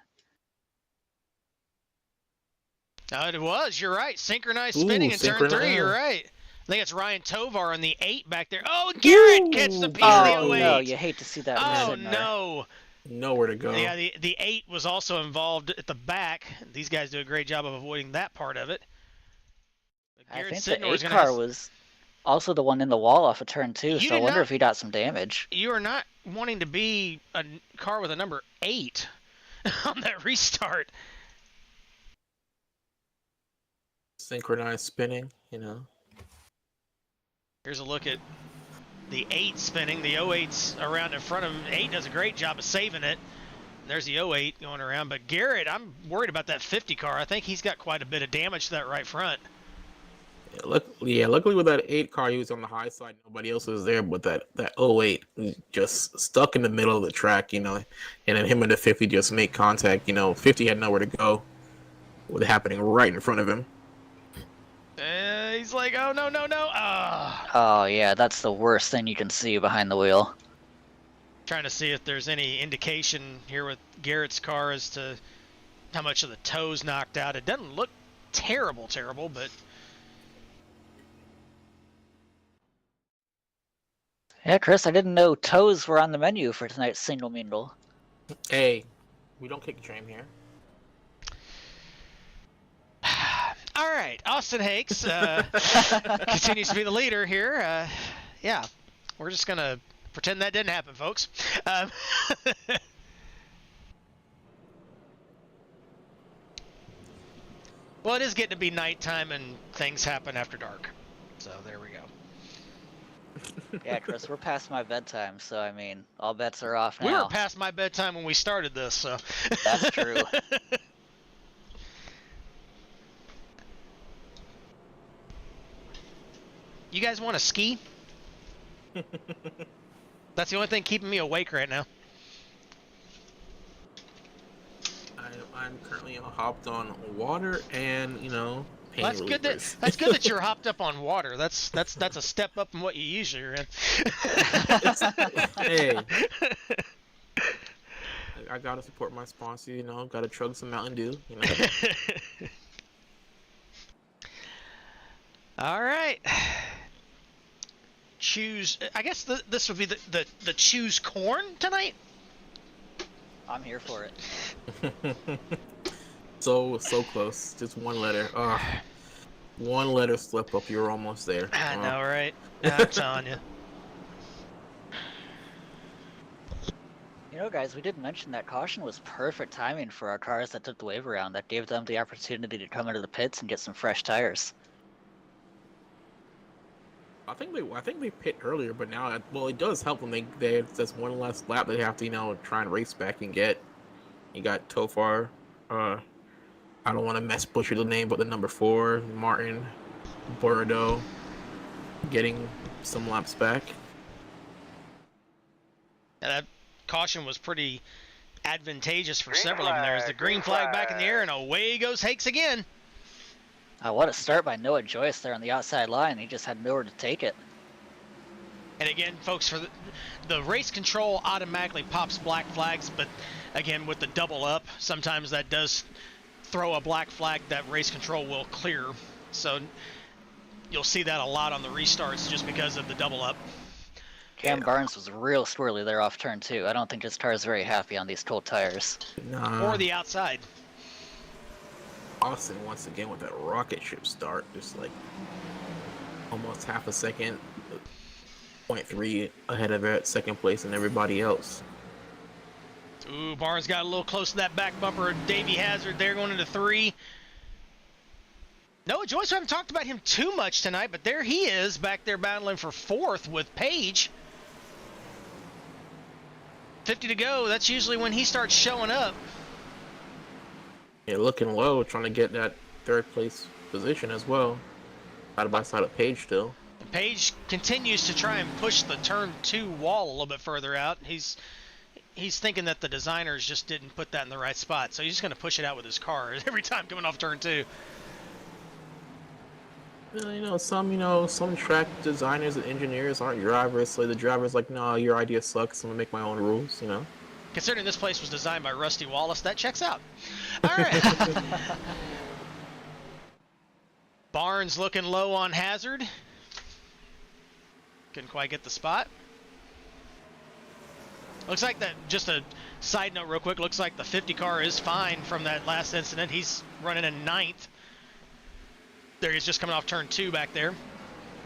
It was. You're right. Synchronized spinning in turn 3. You're right. I think it's Ryan Tovar on the 8 back there. Oh, Garrett catches the piece of Oh the 08. no, you hate to see that. Oh sitting there. no. nowhere to go. Yeah, the 8 was also involved at the back. These guys do a great job of avoiding that part of it. I Garrett think the Sidnor's 8 gonna car have- was also the one in the wall off of turn 2, You so I did wonder not- if he got some damage. You are not wanting to be a car with a number 8 on that restart. Synchronized spinning, you know. Here's a look at the 8 spinning. The 08's around in front of him. 8 does a great job of saving it. There's the 08 going around. But Garrett, I'm worried about that 50 car. I think he's got quite a bit of damage to that right front. Luckily with that 8 car, he was on the high side. Nobody else was there, but that 08 just stuck in the middle of the track, you know. And then him and the 50 just make contact. You know, 50 had nowhere to go with it happening right in front of him. He's like, oh, no, no, no. Oh yeah, that's the worst thing you can see behind the wheel. Trying to see if there's any indication here with Garrett's car as to how much of the toes knocked out. It doesn't look terrible, but Yeah, Chris, I didn't know toes were on the menu for tonight's single mingle. Hey, we don't kick shame here. all right. Austin Hakes continues to be the leader here. Yeah, we're just gonna pretend that didn't happen, folks. Well, it is getting to be nighttime and things happen after dark. So there we go. Yeah, Chris, we're past my bedtime, so I mean, all bets are off now. We were past my bedtime when we started this, so. That's true. You guys want to ski? That's the only thing keeping me awake right now. I'm currently hopped on water and, you know, pain Well, relievers. that's good that you're hopped up on water. That's a step up from what you usually are in. Hey, I gotta support my sponsor, you know. Gotta chug some Mountain Dew, you know. All right. Choose. I guess this would be the choose corn tonight. I'm here for it. So close. Just one letter. One letter slip up, you're almost there. I know, right? I'm telling you. You know, guys, we didn't mention that caution was perfect timing for our cars that took the wave around. That gave them the opportunity to come into the pits and get some fresh tires. I think they pit earlier, but now, well, it does help when there's one less lap they have to, you know, try and race back and get. You got Tofar, I don't want to butcher the name, but the number 4, Martin, Bordeaux, getting some laps back. Yeah, that caution was pretty advantageous for several of them. There's the green flag back in the air, and away goes Hakes again. What a start by Noah Joyce there on the outside line. He just had nowhere to take it. And again, folks, for the race control automatically pops black flags, but again, with the double up, sometimes that does throw a black flag that race control will clear. So you'll see that a lot on the restarts just because of the double up. Cam Barnes was real squirrely there off turn 2. I don't think his car is very happy on these cold tires. Nah. Or the outside. Austin once again with that rocket ship start, just like almost half a second, 0.3 ahead of it, second place and everybody else. Ooh, Barnes got a little close to that back bumper. Davey Hazard there going into 3. Noah Joyce, we haven't talked about him too much tonight, but there he is back there battling for 4th with Page. 50 to go. That's usually when he starts showing up. Yeah, looking low, trying to get that 3rd place position as well. Side by side of Page still. And Page continues to try and push the turn 2 wall a little bit further out. He's thinking that the designers just didn't put that in the right spot, so he's just going to push it out with his car every time coming off turn 2. Some track designers and engineers aren't drivers, so the driver's like, no, your idea sucks, I'm gonna make my own rules, you know? Considering this place was designed by Rusty Wallace, that checks out. All right. Barnes looking low on Hazard. Couldn't quite get the spot. Looks like that, just a side note real quick, looks like the 50 car is fine from that last incident. He's running in 9th. there he is, just coming off turn 2 back there.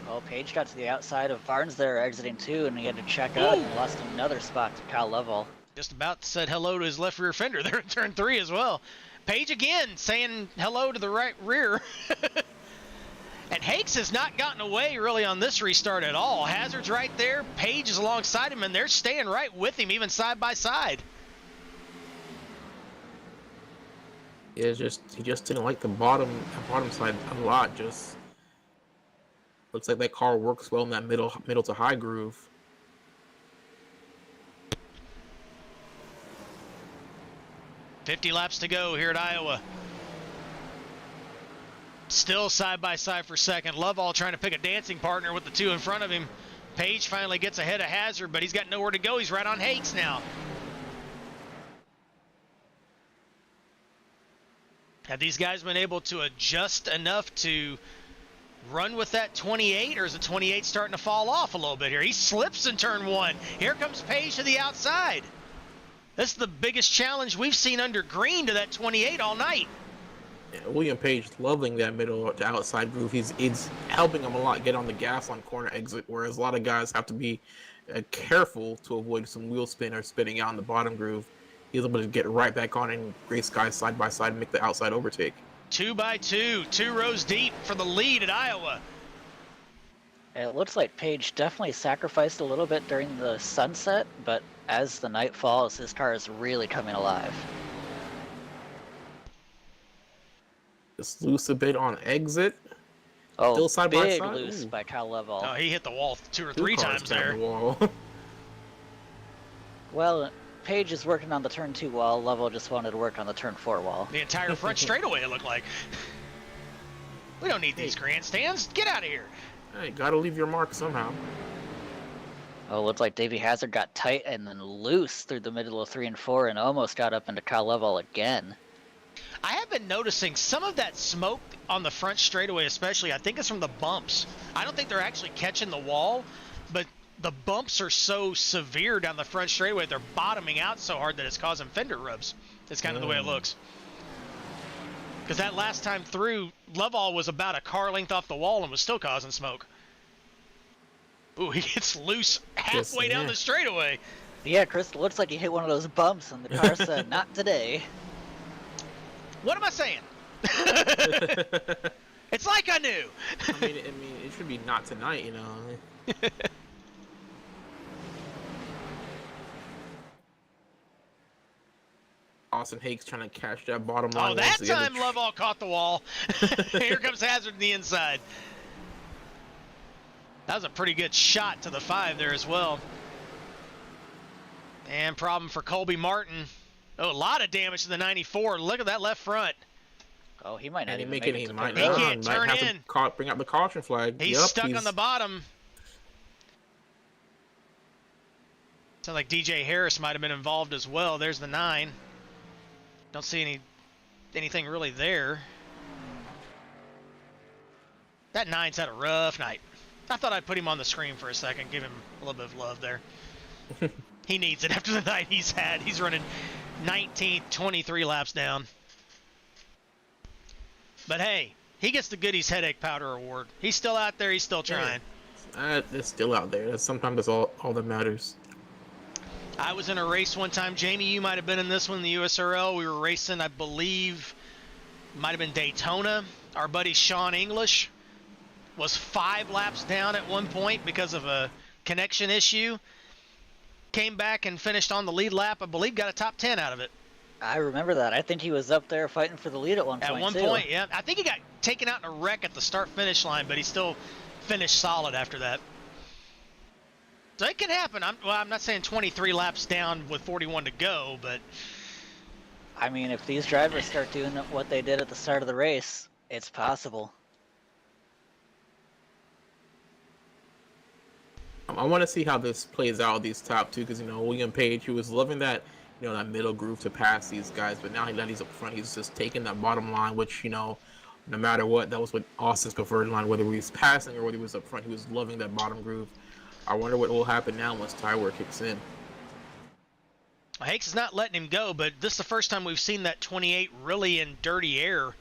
Well, Page got to the outside of Barnes there, exiting 2, and he had to check out and lost another spot to Kyle Lovell. Just about said hello to his left rear fender there in turn 3 as well. Page again saying hello to the right rear. And Hakes has not gotten away really on this restart at all. Hazard's right there. Page is alongside him, and they're staying right with him, even side by side. Yeah, he just didn't like the bottom side a lot. Just looks like that car works well in that middle to high groove. $50 laps to go here at Iowa. Still side by side for second. Lovell trying to pick a dancing partner with the 2 in front of him. Page finally gets ahead of Hazard, but he's got nowhere to go. He's right on Hakes now. Have these guys been able to adjust enough to run with that 28, or is the 28 starting to fall off a little bit here? He slips in turn 1. Here comes Page to the outside. This is the biggest challenge we've seen under green to that 28 all night. Yeah, William Page loving that middle to outside groove. It's helping him a lot get on the gas on corner exit, whereas a lot of guys have to be careful to avoid some wheel spin or spinning out in the bottom groove. He's able to get right back on and race guys side by side and make the outside overtake. 2 by 2, 2 rows deep for the lead at Iowa. It looks like Page definitely sacrificed a little bit during the sunset, but as the night falls, his car is really coming alive. Just loose a bit on exit. Oh, Still side by big side. loose by Kyle Lovell. Oh, he hit the wall 2 or 3 cars times down there. the wall. Well, Page is working on the turn 2 wall. Lovell just wanted to work on the turn 4 wall. The entire front straightaway, it looked like. We don't need these grandstands. Get out of here. Hey, gotta leave your mark somehow. Oh, looked like Davey Hazard got tight and then loose through the middle of 3 and 4 and almost got up into Kyle Lovell again. I have been noticing some of that smoke on the front straightaway especially. I think it's from the bumps. I don't think they're actually catching the wall, but the bumps are so severe down the front straightaway. They're bottoming out so hard that it's causing fender rubs. That's kind of the way it looks. Because that last time through, Lovell was about a car length off the wall and was still causing smoke. Ooh, he gets loose halfway down the straightaway. Yeah, Chris, looks like he hit one of those bumps and the car said, not today. What am I saying? It's like I knew. I mean, it should be not tonight, you know. Austin Hakes trying to catch that bottom line. Oh, that time Lovell caught the wall. Here comes Hazard on the inside. That was a pretty good shot to the 5 there as well. And problem for Colby Martin. Oh, a lot of damage to the 94. Look at that left front. Oh, he might not And even he make it he to might pick it not. up. He can't turn might have in. to bring up the caution flag. He's Yep, stuck on the bottom. Sounds like DJ Harris might have been involved as well. There's the 9. Don't see anything really there. That 9's had a rough night. I thought I'd put him on the screen for a second, give him a little bit of love there. He needs it after the night he's had. He's running 19th, 23 laps down. But hey, he gets the Goodies Headache Powder Award. He's still out there. He's still trying. It's still out there. Sometimes that's all that matters. I was in a race one time. Jamie, you might have been in this one, the USRL. We were racing, I believe, might have been Daytona. Our buddy Sean English was 5 laps down at one point because of a connection issue. Came back and finished on the lead lap. I believe got a top 10 out of it. I remember that. I think he was up there fighting for the lead at one point, At one point, yeah. I think he got taken out in a wreck at the start-finish line, but he still finished solid after that. So it can happen. I'm not saying 23 laps down with 41 to go, but... I mean, if these drivers start doing what they did at the start of the race, it's possible. I want to see how this plays out, these top 2, because, you know, William Page, he was loving that, you know, that middle groove to pass these guys, but now that he's up front, he's just taking that bottom line, which, you know, no matter what, that was what Austin's preferred line, whether he was passing or whether he was up front, he was loving that bottom groove. I wonder what will happen now once tire kicks in. Hakes is not letting him go, but this is the first time we've seen that 28 really in dirty air.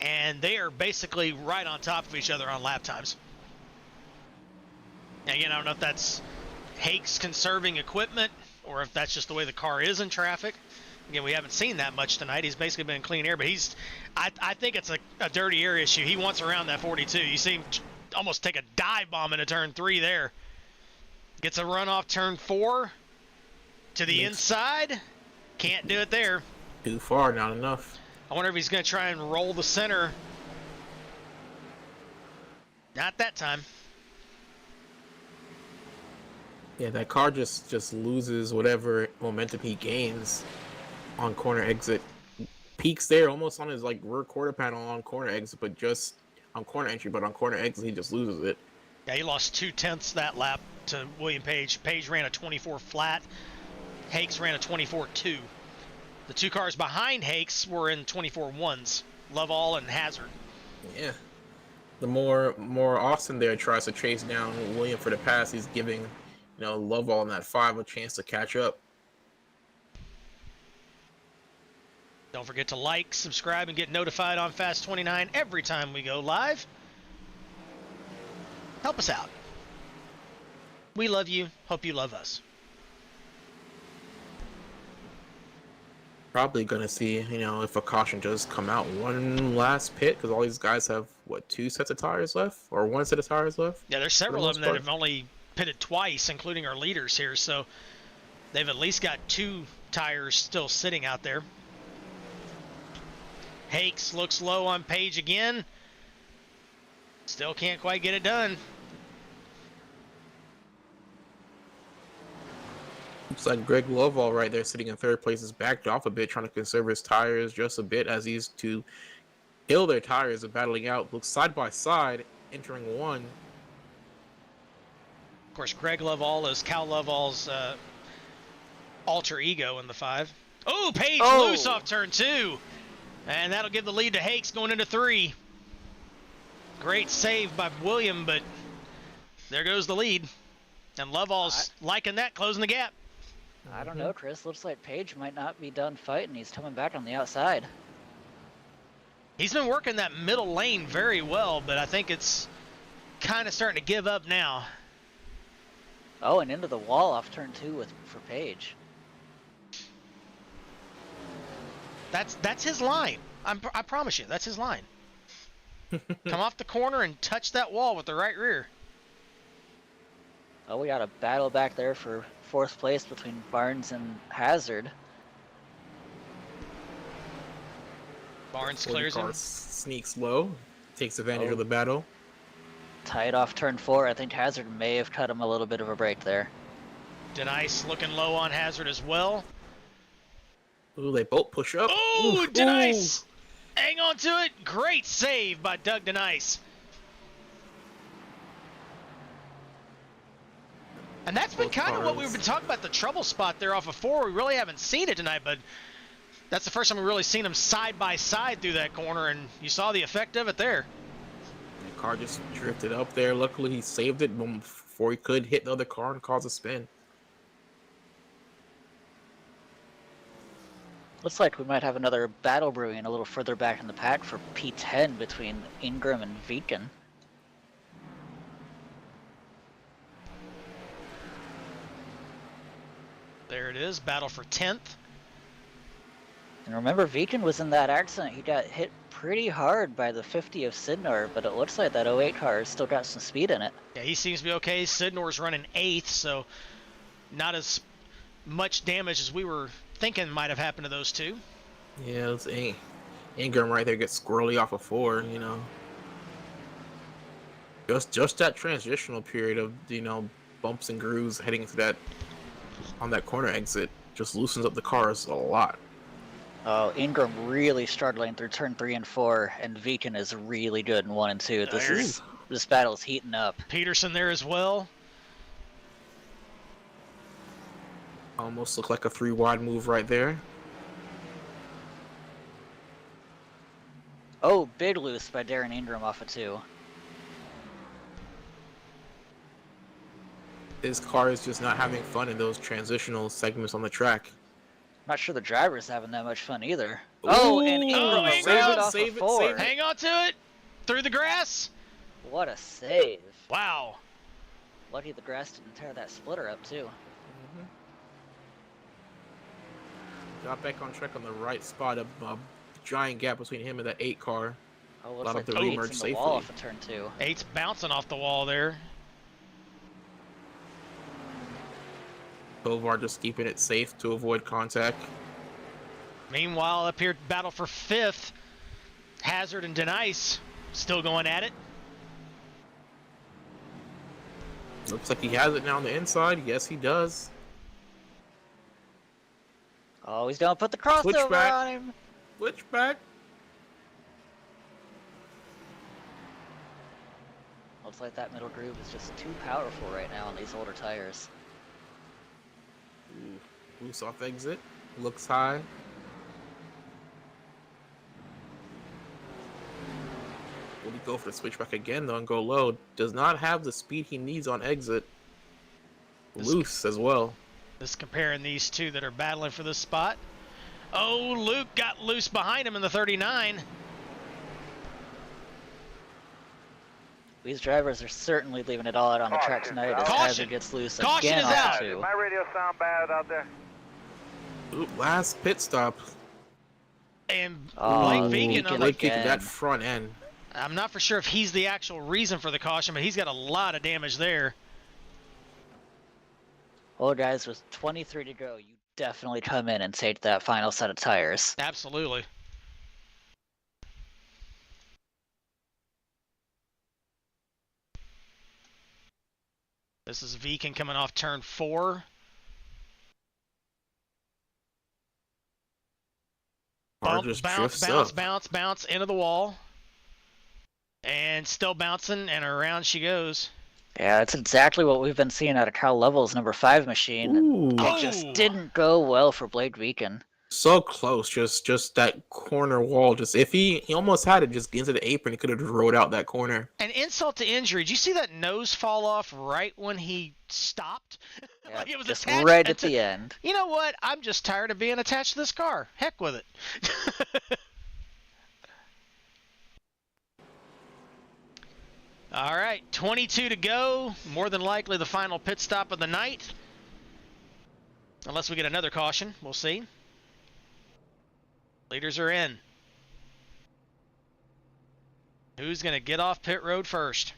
and they are basically right on top of each other on lap times. And again, I don't know if that's Hakes conserving equipment or if that's just the way the car is in traffic. Again, we haven't seen that much tonight. He's basically been in clean air, but I think it's a dirty air issue. He wants around that 42. You see him almost take a dive bomb into turn 3 there. Gets a run off turn 4 to the inside. Can't do it there. Too far, not enough. I wonder if he's going to try and roll the center. Not that time. Yeah, that car just loses whatever momentum he gains on corner exit. Peaks there almost on his like rear quarter panel on corner exit, but just on corner entry, but on corner exit he just loses it. Yeah, he lost 0.2 that lap to William Page. Page ran a 24 flat. Hakes ran a 24.2. The two cars behind Hakes were in 24.1s. Lovell and Hazard. Yeah. The more Austin there tries to chase down William for the pass, he's giving Lovell in that 5 a chance to catch up. Don't forget to like, subscribe, and get notified on Fast 29 every time we go live. Help us out. We love you. Hope you love us. Probably gonna see, if a caution does come out, one last pit, because all these guys have, 2 sets of tires left? Or 1 set of tires left? Yeah, there's several of them that have only pitted twice, including our leaders here, so they've at least got 2 tires still sitting out there. Hakes looks low on Page again. Still can't quite get it done. Looks like Greg Lovell right there sitting in 3rd place is backed off a bit, trying to conserve his tires just a bit as these two kill their tires and battling out. Looks side by side, entering 1. Of course, Greg Lovell is Cal Lovell's alter ego in the 5. Oh, Page loose off turn 2. And that'll give the lead to Hakes going into 3. Great save by William, but there goes the lead. And Lovell's liking that, closing the gap. I don't know, Chris. Looks like Page might not be done fighting. He's coming back on the outside. He's been working that middle lane very well, but I think it's kind of starting to give up now. Oh, and into the wall off turn 2 for Page. That's his line. I promise you, that's his line. Come off the corner and touch that wall with the right rear. Oh, we got a battle back there for 4th place between Barnes and Hazard. Barnes clears him. Sneaks low, takes advantage of the battle. Tied off turn 4. I think Hazard may have cut him a little bit of a break there. Denice looking low on Hazard as well. Ooh, they both push up. Ooh, Denice! Hang on to it. Great save by Doug Denice. And that's been kind of what we've been talking about, the trouble spot there off of 4. We really haven't seen it tonight, but that's the first time we've really seen them side by side through that corner, and you saw the effect of it there. The car just drifted up there. Luckily, he saved it before he could hit the other car and cause a spin. Looks like we might have another battle brewing a little further back in the pack for P10 between Ingram and Viken. There it is, battle for 10th. And remember, Viken was in that accident. He got hit pretty hard by the 50 of Sidnor, but it looks like that 08 car has still got some speed in it. Yeah, he seems to be okay. Sidnor's running 8th, so not as much damage as we were thinking might have happened to those two. Yeah, it's Ingram right there gets squirrely off of 4, Just that transitional period of, bumps and grooves heading into that, on that corner exit, just loosens up the cars a lot. Oh, Ingram really struggling through turn 3 and 4, and Viken is really good in 1 and 2. This battle's heating up. Peterson there as well. Almost looked like a 3 wide move right there. Oh, big loose by Darren Ingram off of 2. His car is just not having fun in those transitional segments on the track. Not sure the driver's having that much fun either. Oh, and Ooh, Ingram Ingram! saved it off Save of it, four. save it. Hang on to it. Through the grass. What a save. Wow. Lucky the grass didn't tear that splitter up, too. Got back on track on the right spot. A giant gap between him and that 8 car. Oh, Allowed looks him like to the reemerge in the wall safely. off of turn 2. 8's bouncing off the wall there. Tovar just keeping it safe to avoid contact. Meanwhile, up here, battle for 5th. Hazard and Denice still going at it. Looks like he has it now on the inside. Yes, he does. Oh, he's gonna put the crossover Switchback. on him. Switchback. Looks like that middle groove is just too powerful right now on these older tires. Ooh, loose off exit. Looks high. Will he go for the switchback again though and go low? Does not have the speed he needs on exit. Loose as well. Just comparing these two that are battling for this spot. Oh, Luke got loose behind him in the 39. These drivers are certainly leaving it all out on the track tonight as Caution. Hazard gets loose Caution again is off out. of 2. Did my radio sound bad out there? Ooh, last pit stop. And Oh, Blake Vegan Vegan, again. Blake kicking again. that front end. I'm not for sure if he's the actual reason for the caution, but he's got a lot of damage there. Well, guys, with 23 to go, you definitely come in and take that final set of tires. Absolutely. This is Vegan coming off turn 4. Car Bump, just bounce, drifts bounce, up. bounce, bounce into the wall. And still bouncing, and around she goes. Yeah, that's exactly what we've been seeing out of Kyle Lovell's number 5 machine. Ooh. It just Oh! didn't go well for Blake Vegan. So close, just that corner wall. Just if he almost had it, just get into the apron, he could have rode out that corner. An insult to injury. Did you see that nose fall off right when he stopped? Yeah, Like it was just attached right at to- the end. You know what? I'm just tired of being attached to this car. Heck with it. All right, 22 to go. More than likely the final pit stop of the night. Unless we get another caution. We'll see. Leaders are in. Who's going to get off pit road first?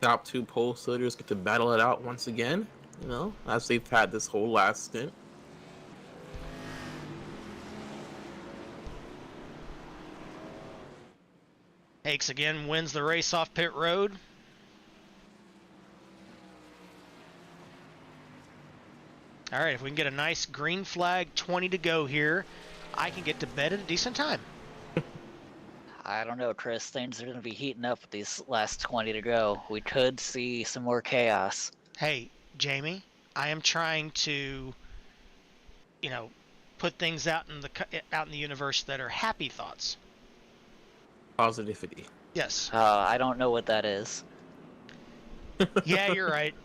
Top 2 pole sitters get to battle it out once again, you know, as they've had this whole last stint. Hakes again wins the race off pit road. All right, if we can get a nice green flag, 20 to go here, I can get to bed at a decent time. I don't know, Chris. Things are going to be heating up with these last 20 to go. We could see some more chaos. Hey, Jamie, I am trying to, put things out in the universe that are happy thoughts. Positivity. Yes. I don't know what that is. Yeah, you're right.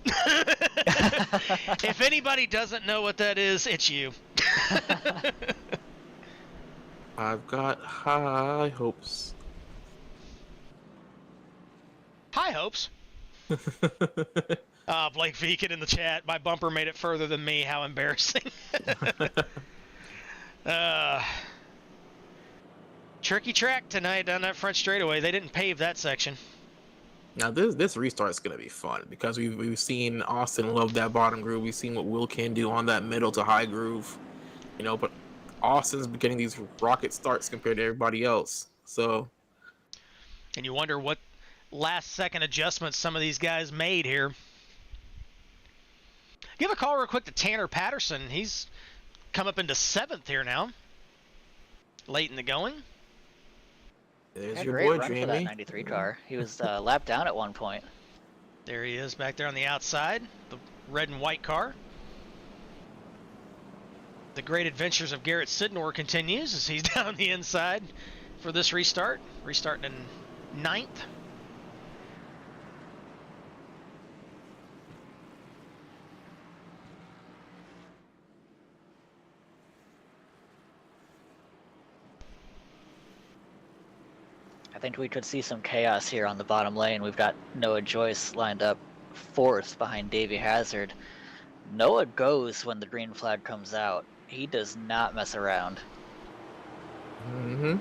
If anybody doesn't know what that is, it's you. I've got high hopes. High hopes. Blake Vegan in the chat. My bumper made it further than me. How embarrassing. Tricky track tonight down that front straightaway. They didn't pave that section. Now this restart is gonna be fun because we've seen Austin love that bottom groove. We've seen what Will can do on that middle to high groove, but Austin's been getting these rocket starts compared to everybody else. So, and you wonder what last second adjustments some of these guys made here. Give a call real quick to Tanner Patterson. He's come up into 7th here now. Late in the going. there's Had a your great boy run for that Jamie. 93 car. He was lapped down at one point. There he is back there on the outside. The red and white car. The great adventures of Garrett Sidnor continues as he's down the inside for this restart. Restarting in 9th. I think we could see some chaos here on the bottom lane. We've got Noah Joyce lined up 4th behind Davey Hazard. Noah goes when the green flag comes out. He does not mess around. Mm-hmm.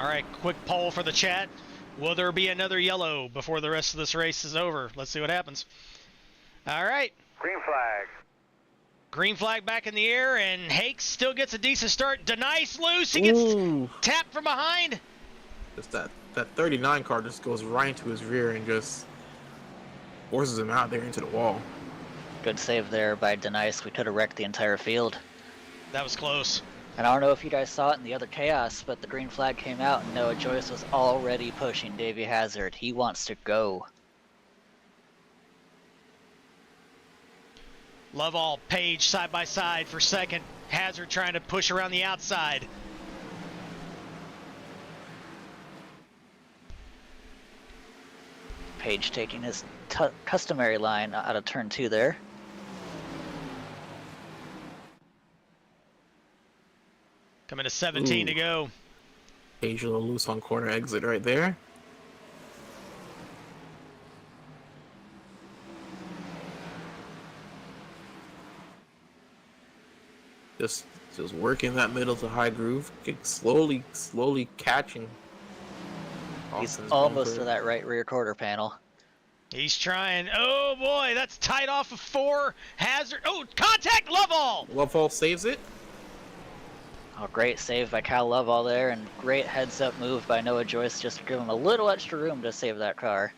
All right, quick poll for the chat. Will there be another yellow before the rest of this race is over? Let's see what happens. All right. Green flag. Green flag back in the air, and Hakes still gets a decent start. Denice loose. He gets tapped from behind. Just that 39 car just goes right into his rear and just forces him out there into the wall. Good save there by Denice. We could have wrecked the entire field. That was close. And I don't know if you guys saw it in the other chaos, but the green flag came out and Noah Joyce was already pushing Davey Hazard. He wants to go. Lovell, Page side by side for second. Hazard trying to push around the outside. Page taking his customary line out of turn 2 there. Coming to 17 to go. Page a little loose on corner exit right there. Just working that middle to high groove, slowly catching. He's Austin's almost bumper. to that right rear quarter panel. He's trying. Oh boy, that's tight off of 4. Hazard. Oh, contact Lovell. Lovell saves it. Oh, great save by Cal Lovell there, and great heads-up move by Noah Joyce just to give him a little extra room to save that car.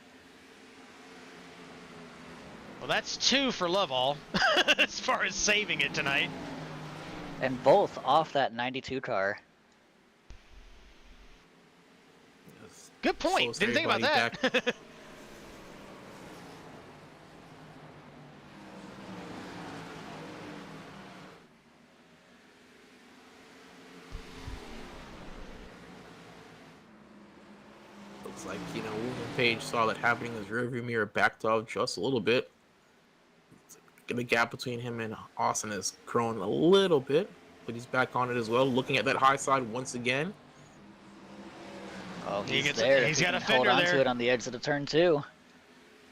Well, that's 2 for Lovell as far as saving it tonight. And both off that 92 car. Good point. Slows Didn't think about that. everybody back. Looks like, William Page saw that happening. His rearview mirror backed off just a little bit. The gap between him and Austin has grown a little bit, but he's back on it as well. Looking at that high side once again. Oh, He he's gets- there. he's If he got a can hold fender on there. to it on the exit of turn 2.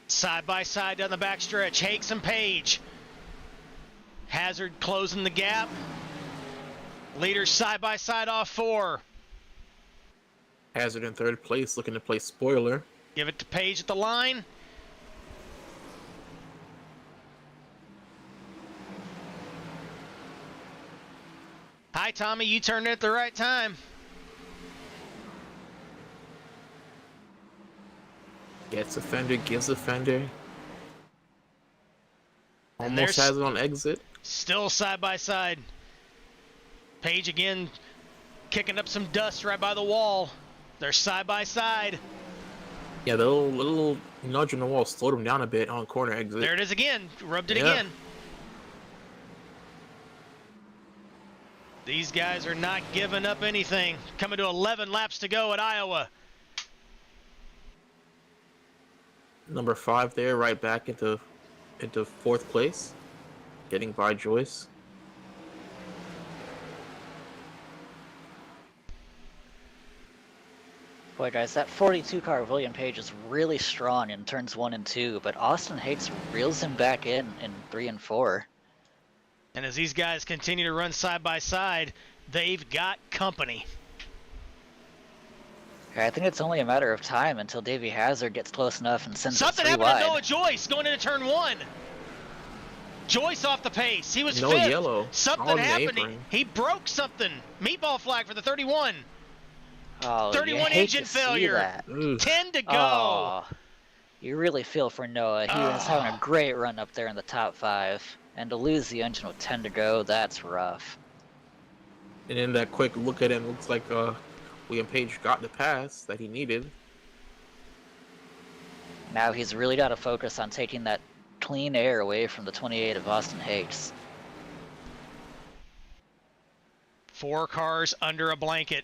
Side by side down the backstretch. Hakes and Page. Hazard closing the gap. Leaders side by side off 4. Hazard in third place, looking to play spoiler. Give it to Page at the line. Hi, Tommy. You turned it at the right time. Gets a fender, gives a fender. And Almost there's- has it on exit. Still side by side. Page again kicking up some dust right by the wall. They're side by side. Yeah, the little nudge on the wall slowed him down a bit on corner exit. There it is again. Rubbed it Yeah. again. These guys are not giving up anything. Coming to 11 laps to go at Iowa. Number 5 there, right back into 4th place, getting by Joyce. Boy, guys, that 42 car of William Page is really strong in turns 1 and 2, but Austin Hakes reels him back in 3 and 4. And as these guys continue to run side by side, they've got company. I think it's only a matter of time until Davey Hazard gets close enough and sends Something it 3 happened to wide. Noah Joyce going into turn 1. Joyce off the pace. He was No 5th. yellow. Something On the happened. apron. He broke something. Meatball flag for the 31. Oh, 31 you hate engine to see failure. that. Ugh. 10 to go. Oh, you really feel for Noah. He was having a great run up there in the top 5. And to lose the engine with 10 to go, that's rough. And in that quick look at him, looks like William Page got the pass that he needed. Now he's really got to focus on taking that clean air away from the 28 of Austin Hakes. 4 cars under a blanket.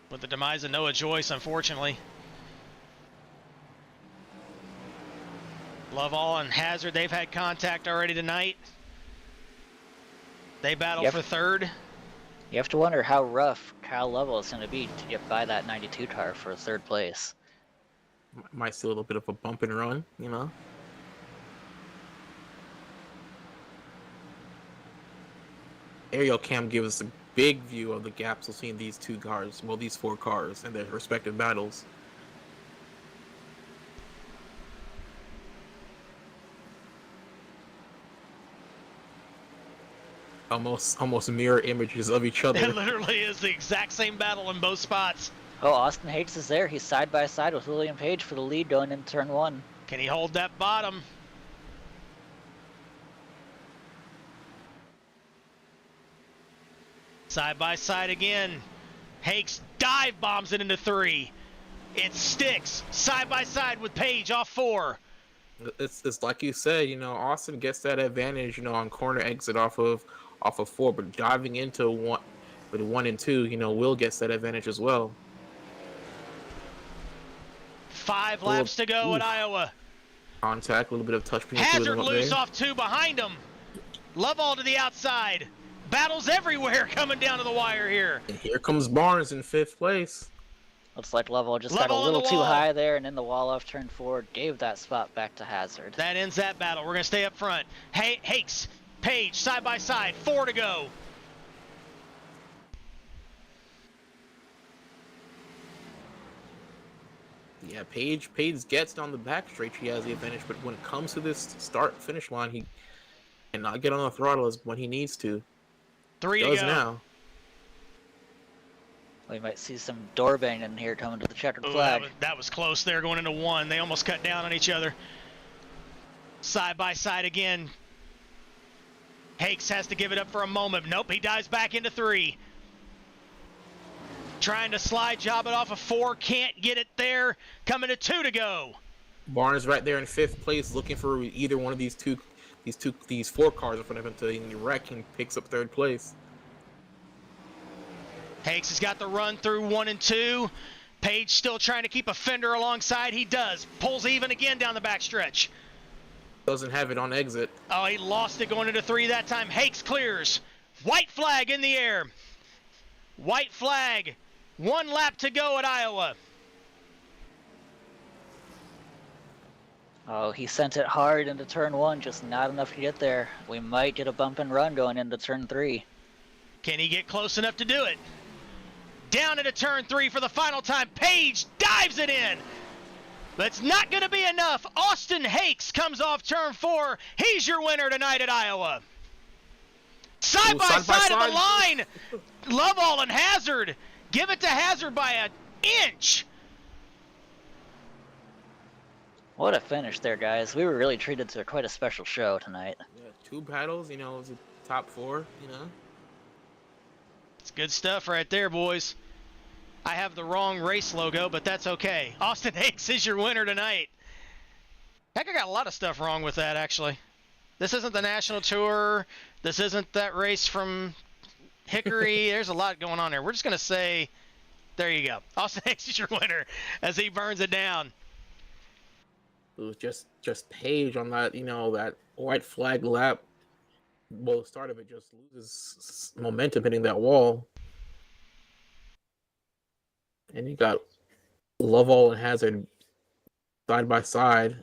With the demise of Noah Joyce, unfortunately. Lovell and Hazard, they've had contact already tonight. They battle Yep. for 3rd. You have to wonder how rough Kyle Lovell is going to be to get by that 92 car for third place. Might see a little bit of a bump and run, you know. Aerial cam gives us a big view of the gaps between these two cars, well, these four cars and their respective battles. Almost mirror images of each other. It literally is the exact same battle in both spots. Oh, Austin Hakes is there. He's side by side with William Page for the lead going into turn 1. Can he hold that bottom? Side by side again. Hakes dive bombs it into 3. It sticks side by side with Page off 4. It's like you said, you know, Austin gets that advantage, you know, on corner exit off of 4, but diving into 1 and 2, you know, Will gets that advantage as well. 5 laps to go at Iowa. Contact, a little bit of touch between Hazard the two loose there. off 2 behind him. Lovell to the outside. Battles everywhere coming down to the wire here. And here comes Barnes in 5th place. Looks like Lovell just got a Lovell on little the too wall. high there and in the wall off turn 4. Gave that spot back to Hazard. That ends that battle. We're going to stay up front. Hakes, Page, side by side. 4 to go. Yeah, Page gets down the back straight. He has the advantage, but when it comes to this start-finish line, he cannot get on the throttle as when he needs to. 3 to Does go. now. We might see some door banging here coming to the checkered Ooh, flag. that was close there going into 1. They almost cut down on each other. Side by side again. Hakes has to give it up for a moment. Nope, he dives back into 3. Trying to slide job it off of 4. Can't get it there. Coming to 2 to go. Barnes right there in 5th place, looking for either one of these 4 cars in front of him to wreck, and picks up 3rd place. Hakes has got the run through 1 and 2. Page still trying to keep a fender alongside. He does. Pulls even again down the backstretch. Doesn't have it on exit. Oh, he lost it going into 3 that time. Hakes clears. White flag in the air. White flag. 1 lap to go at Iowa. Oh, he sent it hard into turn 1, just not enough to get there. We might get a bump and run going into turn 3. Can he get close enough to do it? Down into turn 3 for the final time. Page dives it in. But it's not going to be enough. Austin Hakes comes off turn 4. He's your winner tonight at Iowa. Side by side of the line. Lovell and Hazard. Give it to Hazard by an inch. What a finish there, guys. We were really treated to quite a special show tonight. Yeah, 2 battles, you know, it was a top 4, you know. It's good stuff right there, boys. I have the wrong race logo, but that's okay. Austin Hakes is your winner tonight. Heck, I got a lot of stuff wrong with that, actually. This isn't the national tour. This isn't that race from Hickory. There's a lot going on there. We're just going to say, there you go. Austin Hakes is your winner as he burns it down. It was just Page on that, you know, that white flag lap. Well, the start of it just loses momentum hitting that wall. And you got Lovell and Hazard side by side.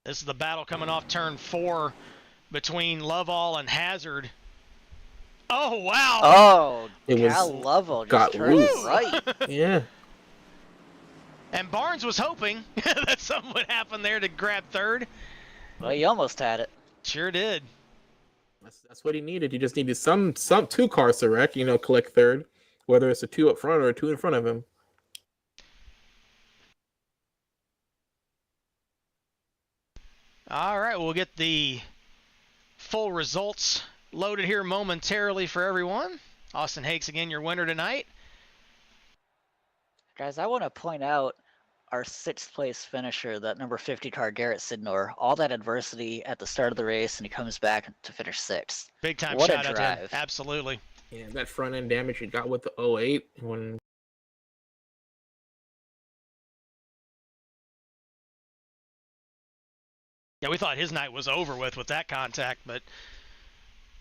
This is the battle coming off turn 4 between Lovell and Hazard. Oh, wow. Oh, It Cal was- Lovell got just turned loose. right. Yeah. And Barnes was hoping that something would happen there to grab 3rd. Well, he almost had it. Sure did. That's what he needed. He just needed some 2 cars to wreck, you know, collect 3rd. Whether it's a 2 up front or a 2 in front of him. All right, we'll get the full results loaded here momentarily for everyone. Austin Hakes, again, your winner tonight. Guys, I want to point out our 6th place finisher, that number 50 car, Garrett Sidnor. All that adversity at the start of the race, and he comes back to finish 6th. Big time What a shout out to him. drive. Absolutely. Yeah, that front end damage he got with the 08 when Yeah, we thought his night was over with that contact, but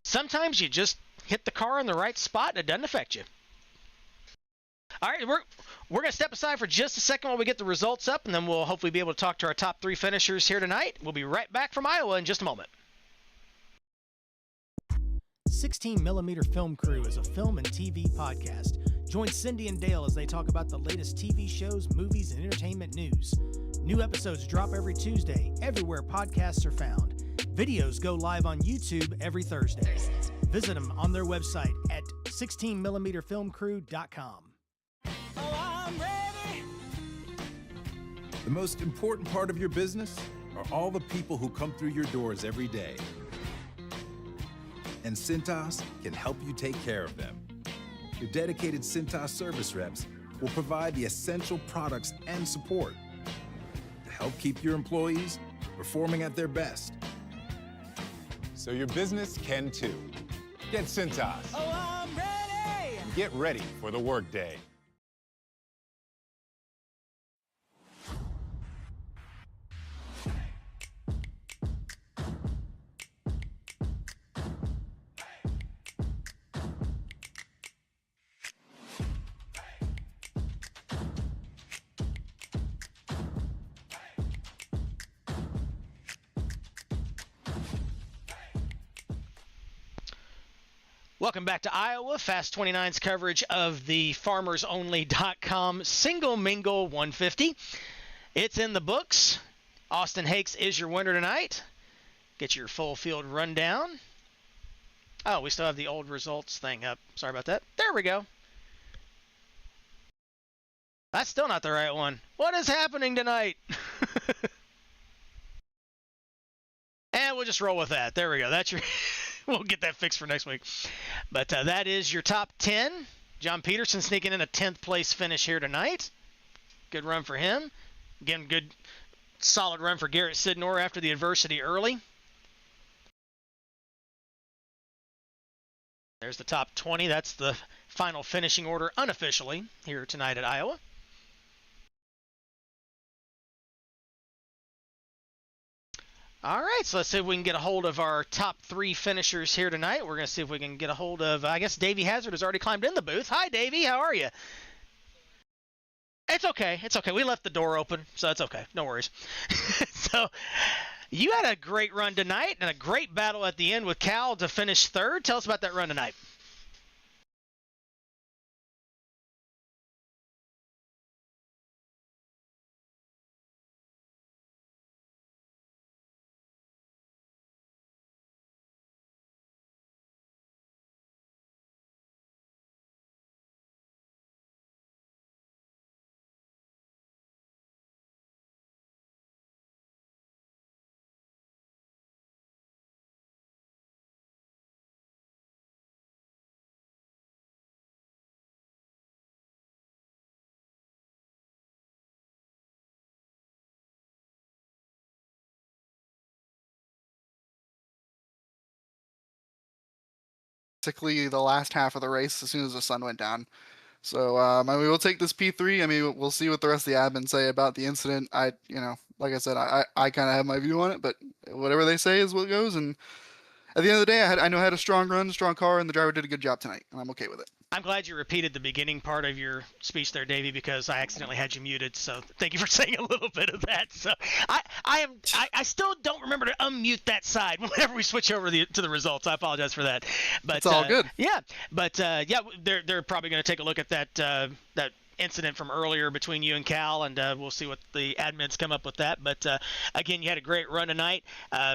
sometimes you just hit the car in the right spot and it doesn't affect you. All right, we're going to step aside for just a second while we get the results up, and then we'll hopefully be able to talk to our top 3 finishers here tonight. We'll be right back from Iowa in just a moment. 16mm Film Crew is a film and TV podcast. Join Cindy and Dale as they talk about the latest TV shows, movies, and entertainment news. New episodes drop every Tuesday, everywhere podcasts are found. Videos go live on YouTube every Thursday. Visit them on their website at 16mmFilmCrew.com. Oh, I'm ready. The most important part of your business are all the people who come through your doors every day. And Cintas can help you take care of them. Your dedicated Cintas service reps will provide the essential products and support to help keep your employees performing at their best. So your business can too. Get Cintas. Oh, I'm ready. And get ready for the workday. Welcome back to Iowa. Fast 29's coverage of the FarmersOnly.com Single Mingle 150. It's in the books. Austin Hakes is your winner tonight. Get your full field rundown. Oh, we still have the old results thing up. Sorry about that. There we go. That's still not the right one. What is happening tonight? And we'll just roll with that. There we go. That's your... We'll get that fixed for next week. But that is your top 10. John Peterson sneaking in a 10th place finish here tonight. Good run for him. Again, good solid run for Garrett Sidnor after the adversity early. There's the top 20. That's the final finishing order unofficially here tonight at Iowa. All right, so let's see if we can get a hold of our top 3 finishers here tonight. We're going to see if we can get a hold of, I guess Davey Hazard has already climbed in the booth. Hi, Davey. How are you? It's okay. It's okay. We left the door open, so it's okay. No worries. So you had a great run tonight and a great battle at the end with Cal to finish 3rd. Tell us about that run tonight. Basically the last half of the race as soon as the sun went down. So I mean, we'll take this P3. I mean, we'll see what the rest of the admin say about the incident. Like I said, I kind of have my view on it, but whatever they say is what goes. And at the end of the day, I know I had a strong run, strong car, and the driver did a good job tonight, and I'm okay with it. I'm glad you repeated the beginning part of your speech there, Davey, because I accidentally had you muted. So thank you for saying a little bit of that. So I still don't remember to unmute that side whenever we switch over to the results. I apologize for that. But it's all good. Yeah, but yeah, they're probably going to take a look at that incident from earlier between you and Cal, and we'll see what the admins come up with that. But again, you had a great run tonight.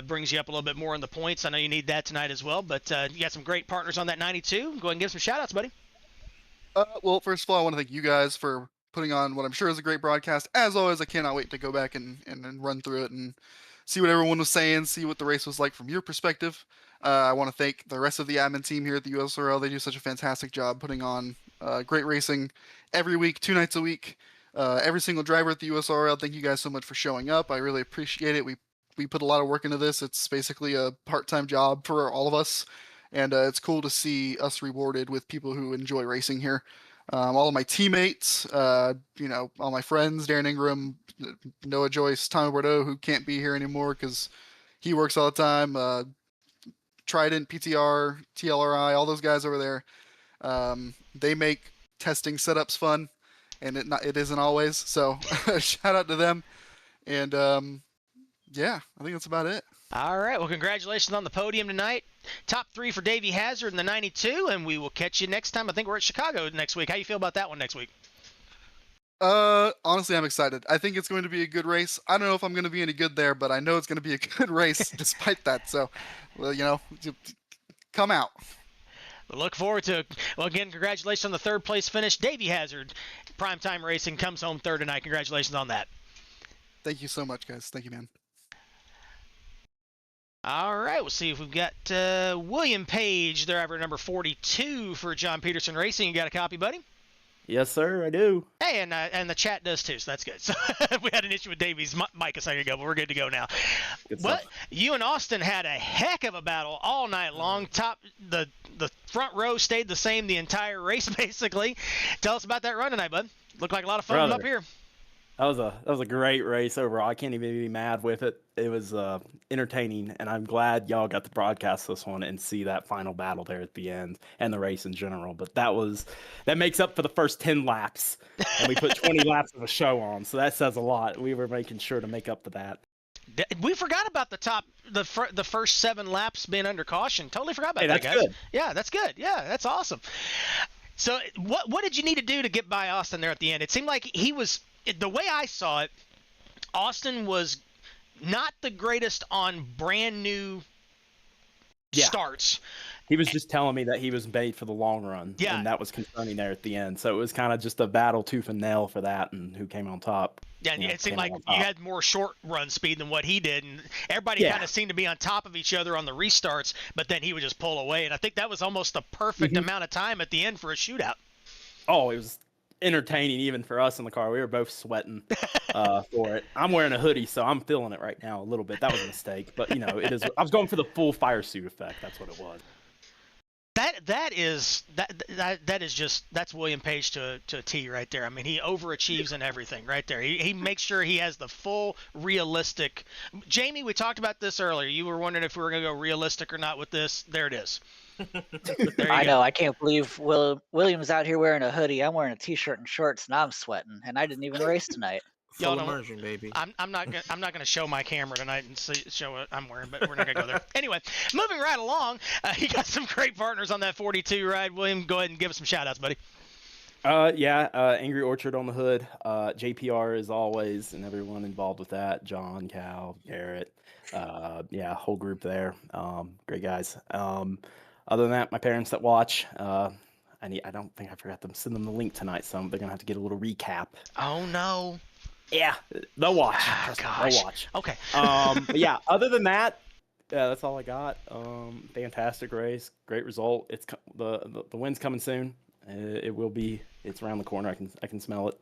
Brings you up a little bit more in the points. I know you need that tonight as well. But you got some great partners on that 92. Go ahead and give some shout outs, buddy. Well, first of all, I want to thank you guys for putting on what I'm sure is a great broadcast. As always, I cannot wait to go back and run through it and see what everyone was saying, see what the race was like from your perspective. I want to thank the rest of the admin team here at the USORL. They do such a fantastic job putting on great racing every week, 2 nights a week. Every single driver at the USORL, thank you guys so much for showing up. I really appreciate it. We put a lot of work into this. It's basically a part-time job for all of us. And it's cool to see us rewarded with people who enjoy racing here. All of my teammates, all my friends, Darren Ingram, Noah Joyce, Tommy Bordeaux, who can't be here anymore because he works all the time. Trident, PTR, TLRI, all those guys over there. They make testing setups fun, and it isn't always. So shout out to them. And yeah, I think that's about it. All right. Well, congratulations on the podium tonight. Top 3 for Davey Hazard in the 92, and we will catch you next time. I think we're at Chicago next week. How you feel about that one next week? Honestly, I'm excited. I think it's going to be a good race. I don't know if I'm going to be any good there, but I know it's going to be a good race despite that. So, well, come out. Look forward to it. Well, again, congratulations on the 3rd place finish. Davey Hazard, Primetime Racing, comes home 3rd tonight. Congratulations on that. Thank you so much, guys. Thank you, man. All right, we'll see if we've got William Page, driver number 42 for John Peterson Racing. You got a copy, buddy? Yes, sir, I do. Hey, and the chat does too, so that's good. So we had an issue with Davey's mic a second ago, but we're good to go now. Well, you and Austin had a heck of a battle all night long. The front row stayed the same the entire race, basically. Tell us about that run tonight, bud. Looked like a lot of fun up here. That was a great race overall. I can't even be mad with it. It was entertaining, and I'm glad y'all got to broadcast this one and see that final battle there at the end and the race in general. But that makes up for the first 10 laps, and we put 20 laps of a show on, so that says a lot. We were making sure to make up for that. We forgot about the first 7 laps being under caution. Totally forgot about that, guys. Good. Yeah, that's good. Yeah, that's awesome. So what did you need to do to get by Austin there at the end? It seemed like he was. The way I saw it, Austin was not the greatest on brand new starts. He was just telling me that he was made for the long run, and that was concerning there at the end. So it was kind of just a battle tooth and nail for that, and who came on top. Yeah, and it seemed like you had more short run speed than what he did, and everybody kind of seemed to be on top of each other on the restarts, but then he would just pull away, and I think that was almost the perfect amount of time at the end for a shootout. Oh, it was entertaining even for us in the car. We were both sweating for it. I'm wearing a hoodie, so I'm feeling it right now a little bit. That was a mistake, but it is. I was going for the full fire suit effect. That's what it was. That's William Page to a T right there. I mean, he overachieves in everything right there. He makes sure he has the full realistic. Jamie, we talked about this earlier. You were wondering if we were going to go realistic or not with this. There it is. I know. I can't believe William's out here wearing a hoodie. I'm wearing a t-shirt and shorts, and I'm sweating, and I didn't even race tonight. Full immersion, baby. I'm not gonna show my camera tonight and show what I'm wearing, but we're not gonna go there. Anyway, moving right along, you got some great partners on that 42 ride. William, go ahead and give us some shout outs, buddy. Angry Orchard on the hood. JPR as always, and everyone involved with that. John, Cal, Garrett. Whole group there. Great guys. Other than that, my parents that watch. I don't think I forgot to send them the link tonight, so they're gonna have to get a little recap. Oh no. Yeah, they'll watch. Gosh. They'll watch. Okay. But yeah, other than that, that's all I got. Fantastic race, great result. It's the win's coming soon. It will be. It's around the corner. I can smell it.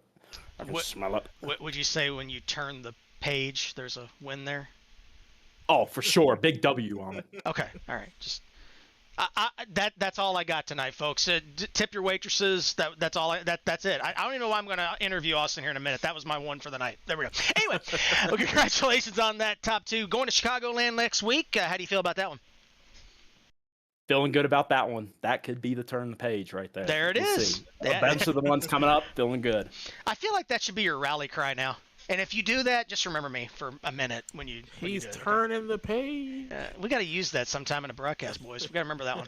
I can smell it. What would you say when you turn the page? There's a win there. Oh, for sure, big W on it. Okay, all right, just. That's all I got tonight, folks. Tip your waitresses. That's all. That's it. I don't even know why I'm going to interview Austin here in a minute. That was my one for the night. There we go. Anyway, well, congratulations on that top 2. Going to Chicagoland next week. How do you feel about that one? Feeling good about that one. That could be the turn of the page right there. There it is. A bunch of the ones coming up. Feeling good. I feel like that should be your rally cry now. And if you do that, just remember me for a minute when you. He's turning the page. We got to use that sometime in a broadcast, boys. We got to remember that one.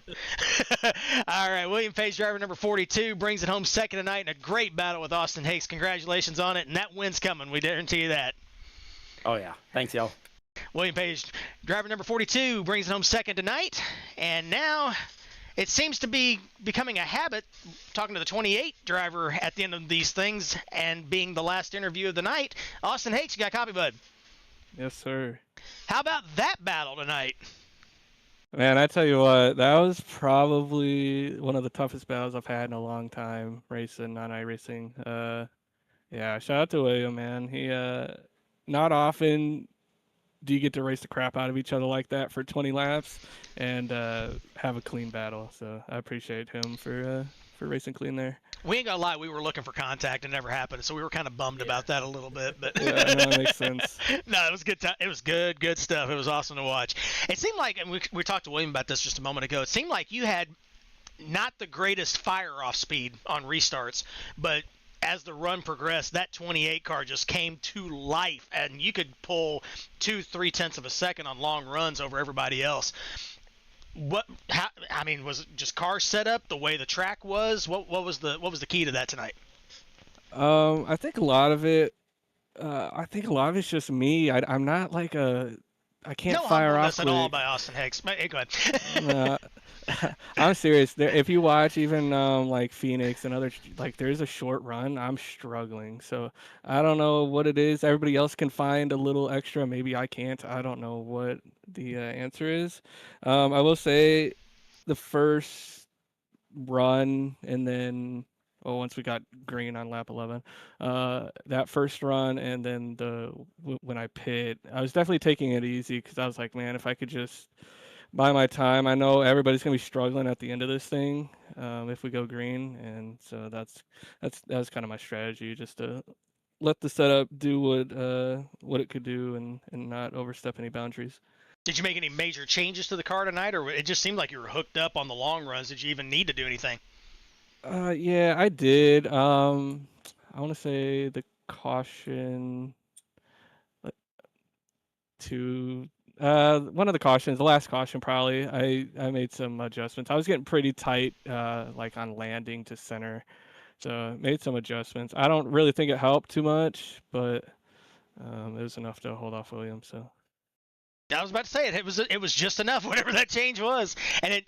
All right, William Page, driver number 42, brings it home second tonight in a great battle with Austin Hakes. Congratulations on it, and that win's coming. We guarantee you that. Oh yeah, thanks y'all. William Page, driver number 42, brings it home second tonight, and now. It seems to be becoming a habit, talking to the 28 driver at the end of these things and being the last interview of the night. Austin Hakes, you got a copy, bud? Yes, sir. How about that battle tonight? Man, I tell you what, that was probably one of the toughest battles I've had in a long time racing on iRacing. Shout out to William, man. He not often do you get to race the crap out of each other like that for 20 laps and have a clean battle. So I appreciate him for Racing Clean there. We ain't gonna lie, we were looking for contact and it never happened, so we were kind of bummed about that a little bit. But Yeah, no, that makes sense. No, it was good. It was good stuff. It was awesome to watch. It seemed like, and we talked to William about this just a moment ago. It seemed like you had not the greatest fire-off speed on restarts, but as the run progressed, that 28 car just came to life, and you could pull 2-3 tenths of a second on long runs over everybody else. Was it just car setup, the way the track was? What was the key to that tonight? I think a lot of it. I think a lot of it's just me. I'm not like I can't fire off at all by Austin Hicks. Hey, go ahead. I'm serious. If you watch even like Phoenix and other, like there's a short run, I'm struggling. So I don't know what it is. Everybody else can find a little extra. Maybe I can't. I don't know what the answer is. I will say the first run and then once we got green on lap 11, that first run and then when I pit, I was definitely taking it easy because I was like, man, if I could just buy my time. I know everybody's gonna be struggling at the end of this thing if we go green, and so that's kind of my strategy, just to let the setup do what it could do and not overstep any boundaries. Did you make any major changes to the car tonight, or it just seemed like you were hooked up on the long runs? Did you even need to do anything? Yeah, I did. I want to say the caution one of the cautions, the last caution probably, I made some adjustments. I was getting pretty tight, like on landing to center, so made some adjustments. I don't really think it helped too much, but it was enough to hold off Williams. So. I was about to say it was just enough, whatever that change was, and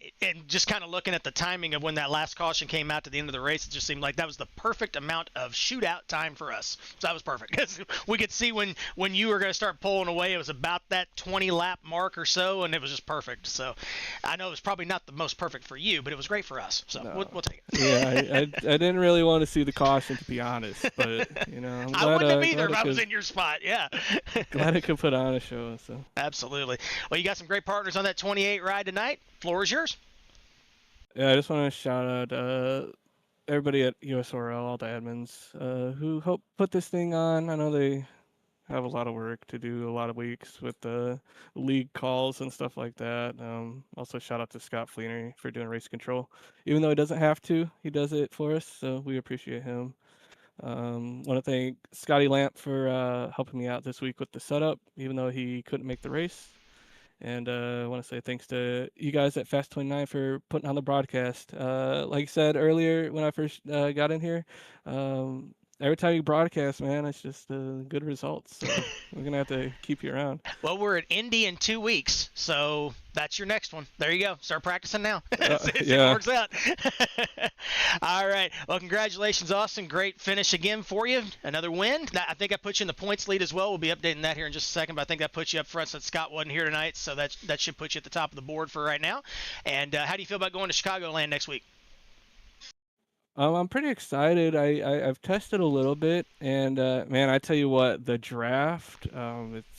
just kind of looking at the timing of when that last caution came out to the end of the race, it just seemed like that was the perfect amount of shootout time for us. So that was perfect. We could see when you were going to start pulling away, it was about that 20 lap mark or so, and it was just perfect. So I know it was probably not the most perfect for you, but it was great for us. So no. we'll take it. Yeah, I didn't really want to see the caution, to be honest, but I'm glad, I wouldn't have either if I was in your spot. Yeah. Glad it could put on a show. So. Absolutely. Well, you got some great partners on that 28 ride tonight. Floor is yours. Yeah, I just want to shout out everybody at USORL, all the admins who helped put this thing on. I know they have a lot of work to do, a lot of weeks with the league calls and stuff like that. Also, shout out to Scott Fleener for doing race control. Even though he doesn't have to, he does it for us, so we appreciate him. Want to thank Scotty Lamp for helping me out this week with the setup, even though he couldn't make the race. And I want to say thanks to you guys at Fast 29 for putting on the broadcast. Like I said earlier when I first got in here, every time you broadcast, man, it's just good results. So we're going to have to keep you around. Well, we're at Indy in 2 weeks, so that's your next one. There you go. Start practicing now. See if it works out. All right. Well, congratulations, Austin. Great finish again for you. Another win. I think I put you in the points lead as well. We'll be updating that here in just a second, but I think that puts you up front since Scott wasn't here tonight, so that should put you at the top of the board for right now. And how do you feel about going to Chicagoland next week? I'm pretty excited. I've tested a little bit, and man, I tell you what, the draft,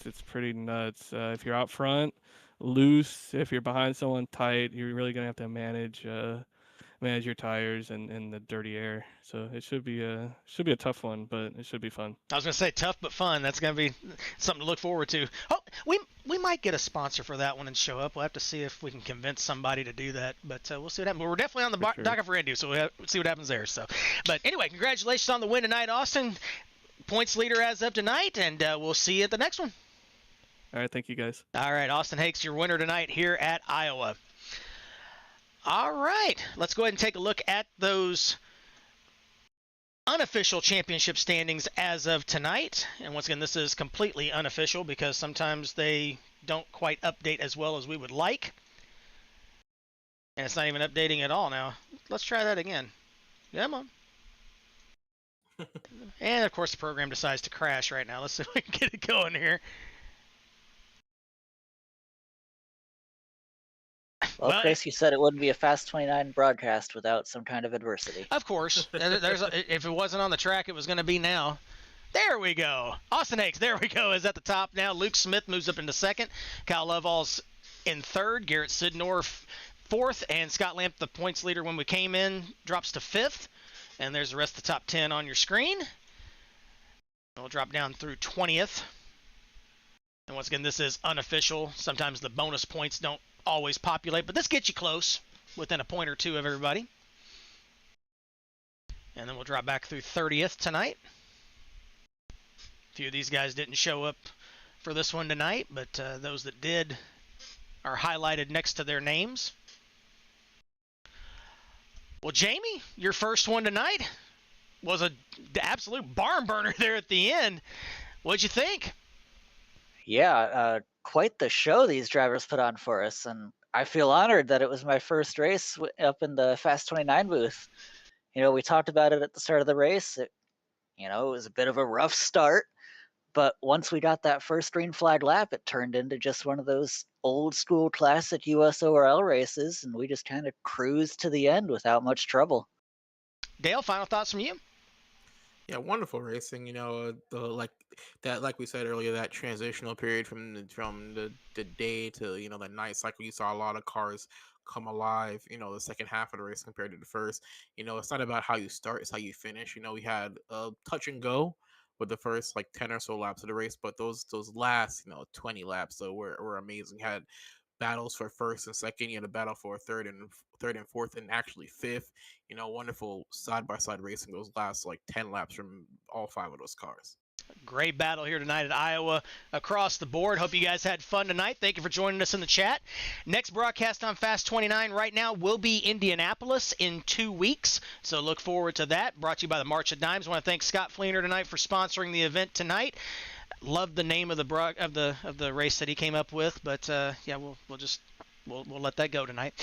it's pretty nuts. If you're out front, loose. If you're behind someone tight, you're really gonna have to manage your tires and the dirty air. So it should be a tough one, but it should be fun. I was gonna say tough but fun. That's gonna be something to look forward to. Oh, we might get a sponsor for that one and show up. We'll have to see if we can convince somebody to do that, but we'll see what happens. We're definitely on the docket for Indy, so we'll see what happens there. So, but anyway, congratulations on the win tonight, Austin. Points leader as of tonight, and we'll see you at the next one. All right, thank you guys. All right, Austin Hakes, your winner tonight here at Iowa. All right, let's go ahead and take a look at those unofficial championship standings as of tonight. And once again, this is completely unofficial because sometimes they don't quite update as well as we would like. And it's not even updating at all now. Let's try that again. Come on. And of course the program decides to crash right now. Let's see if we can get it going here. Well, Chris, you said it wouldn't be a Fast 29 broadcast without some kind of adversity. Of course. If it wasn't on the track, it was going to be now. There we go. Austin Hakes, there we go, is at the top now. Luke Smith moves up into second. Kyle Lovall's in third. Garrett Sidnor 4th, and Scott Lamp, the points leader when we came in, drops to 5th. And there's the rest of the top 10 on your screen. We'll drop down through 20th. And once again, this is unofficial. Sometimes the bonus points don't always populate, but this gets you close, within a point or two of everybody. And then we'll drop back through 30th tonight. A few of these guys didn't show up for this one tonight, but those that did are highlighted next to their names. Well, Jamie, your first one tonight was an absolute barn burner there at the end. What'd you think? Yeah, quite the show these drivers put on for us, and I feel honored that it was my first race up in the Fast 29 booth. You know, we talked about it at the start of the race. It was a bit of a rough start, but once we got that first green flag lap, it turned into just one of those old school classic USORL races, and we just kind of cruised to the end without much trouble. Dale, final thoughts from you? Yeah, wonderful racing. Like we said earlier, that transitional period from the day to the night cycle. You saw a lot of cars come alive. The second half of the race compared to the first. It's not about how you start; it's how you finish. We had touch and go with the first 10 or so laps of the race, but those last 20 laps were amazing. Had battles for first and second. You had a battle for third and fourth, and actually fifth. Wonderful side by side racing. Those last 10 laps from all 5 of those cars. Great battle here tonight at Iowa across the board. Hope you guys had fun tonight. Thank you for joining us in the chat. Next broadcast on Fast 29 right now will be Indianapolis in 2 weeks, so look forward to that. Brought to you by the March of Dimes. I want to thank Scott Fleener tonight for sponsoring the event tonight. Love the name of the race that he came up with, but yeah, we'll let that go tonight.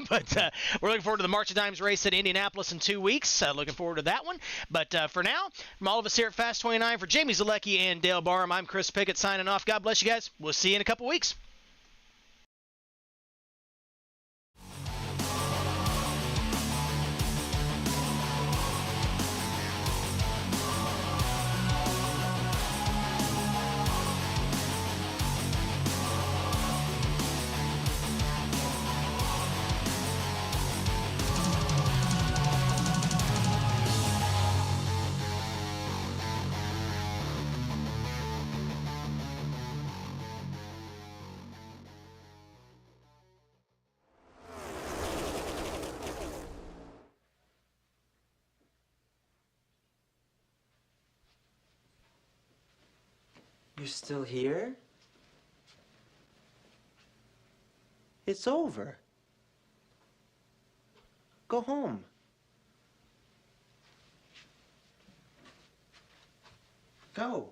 But we're looking forward to the March of Dimes race at Indianapolis in 2 weeks. Looking forward to that one. But for now, from all of us here at Fast 29, for Jamie Zalecki and Dale Barham, I'm Chris Pickett signing off. God bless you guys. We'll see you in a couple weeks. You're still here? It's over. Go home. Go.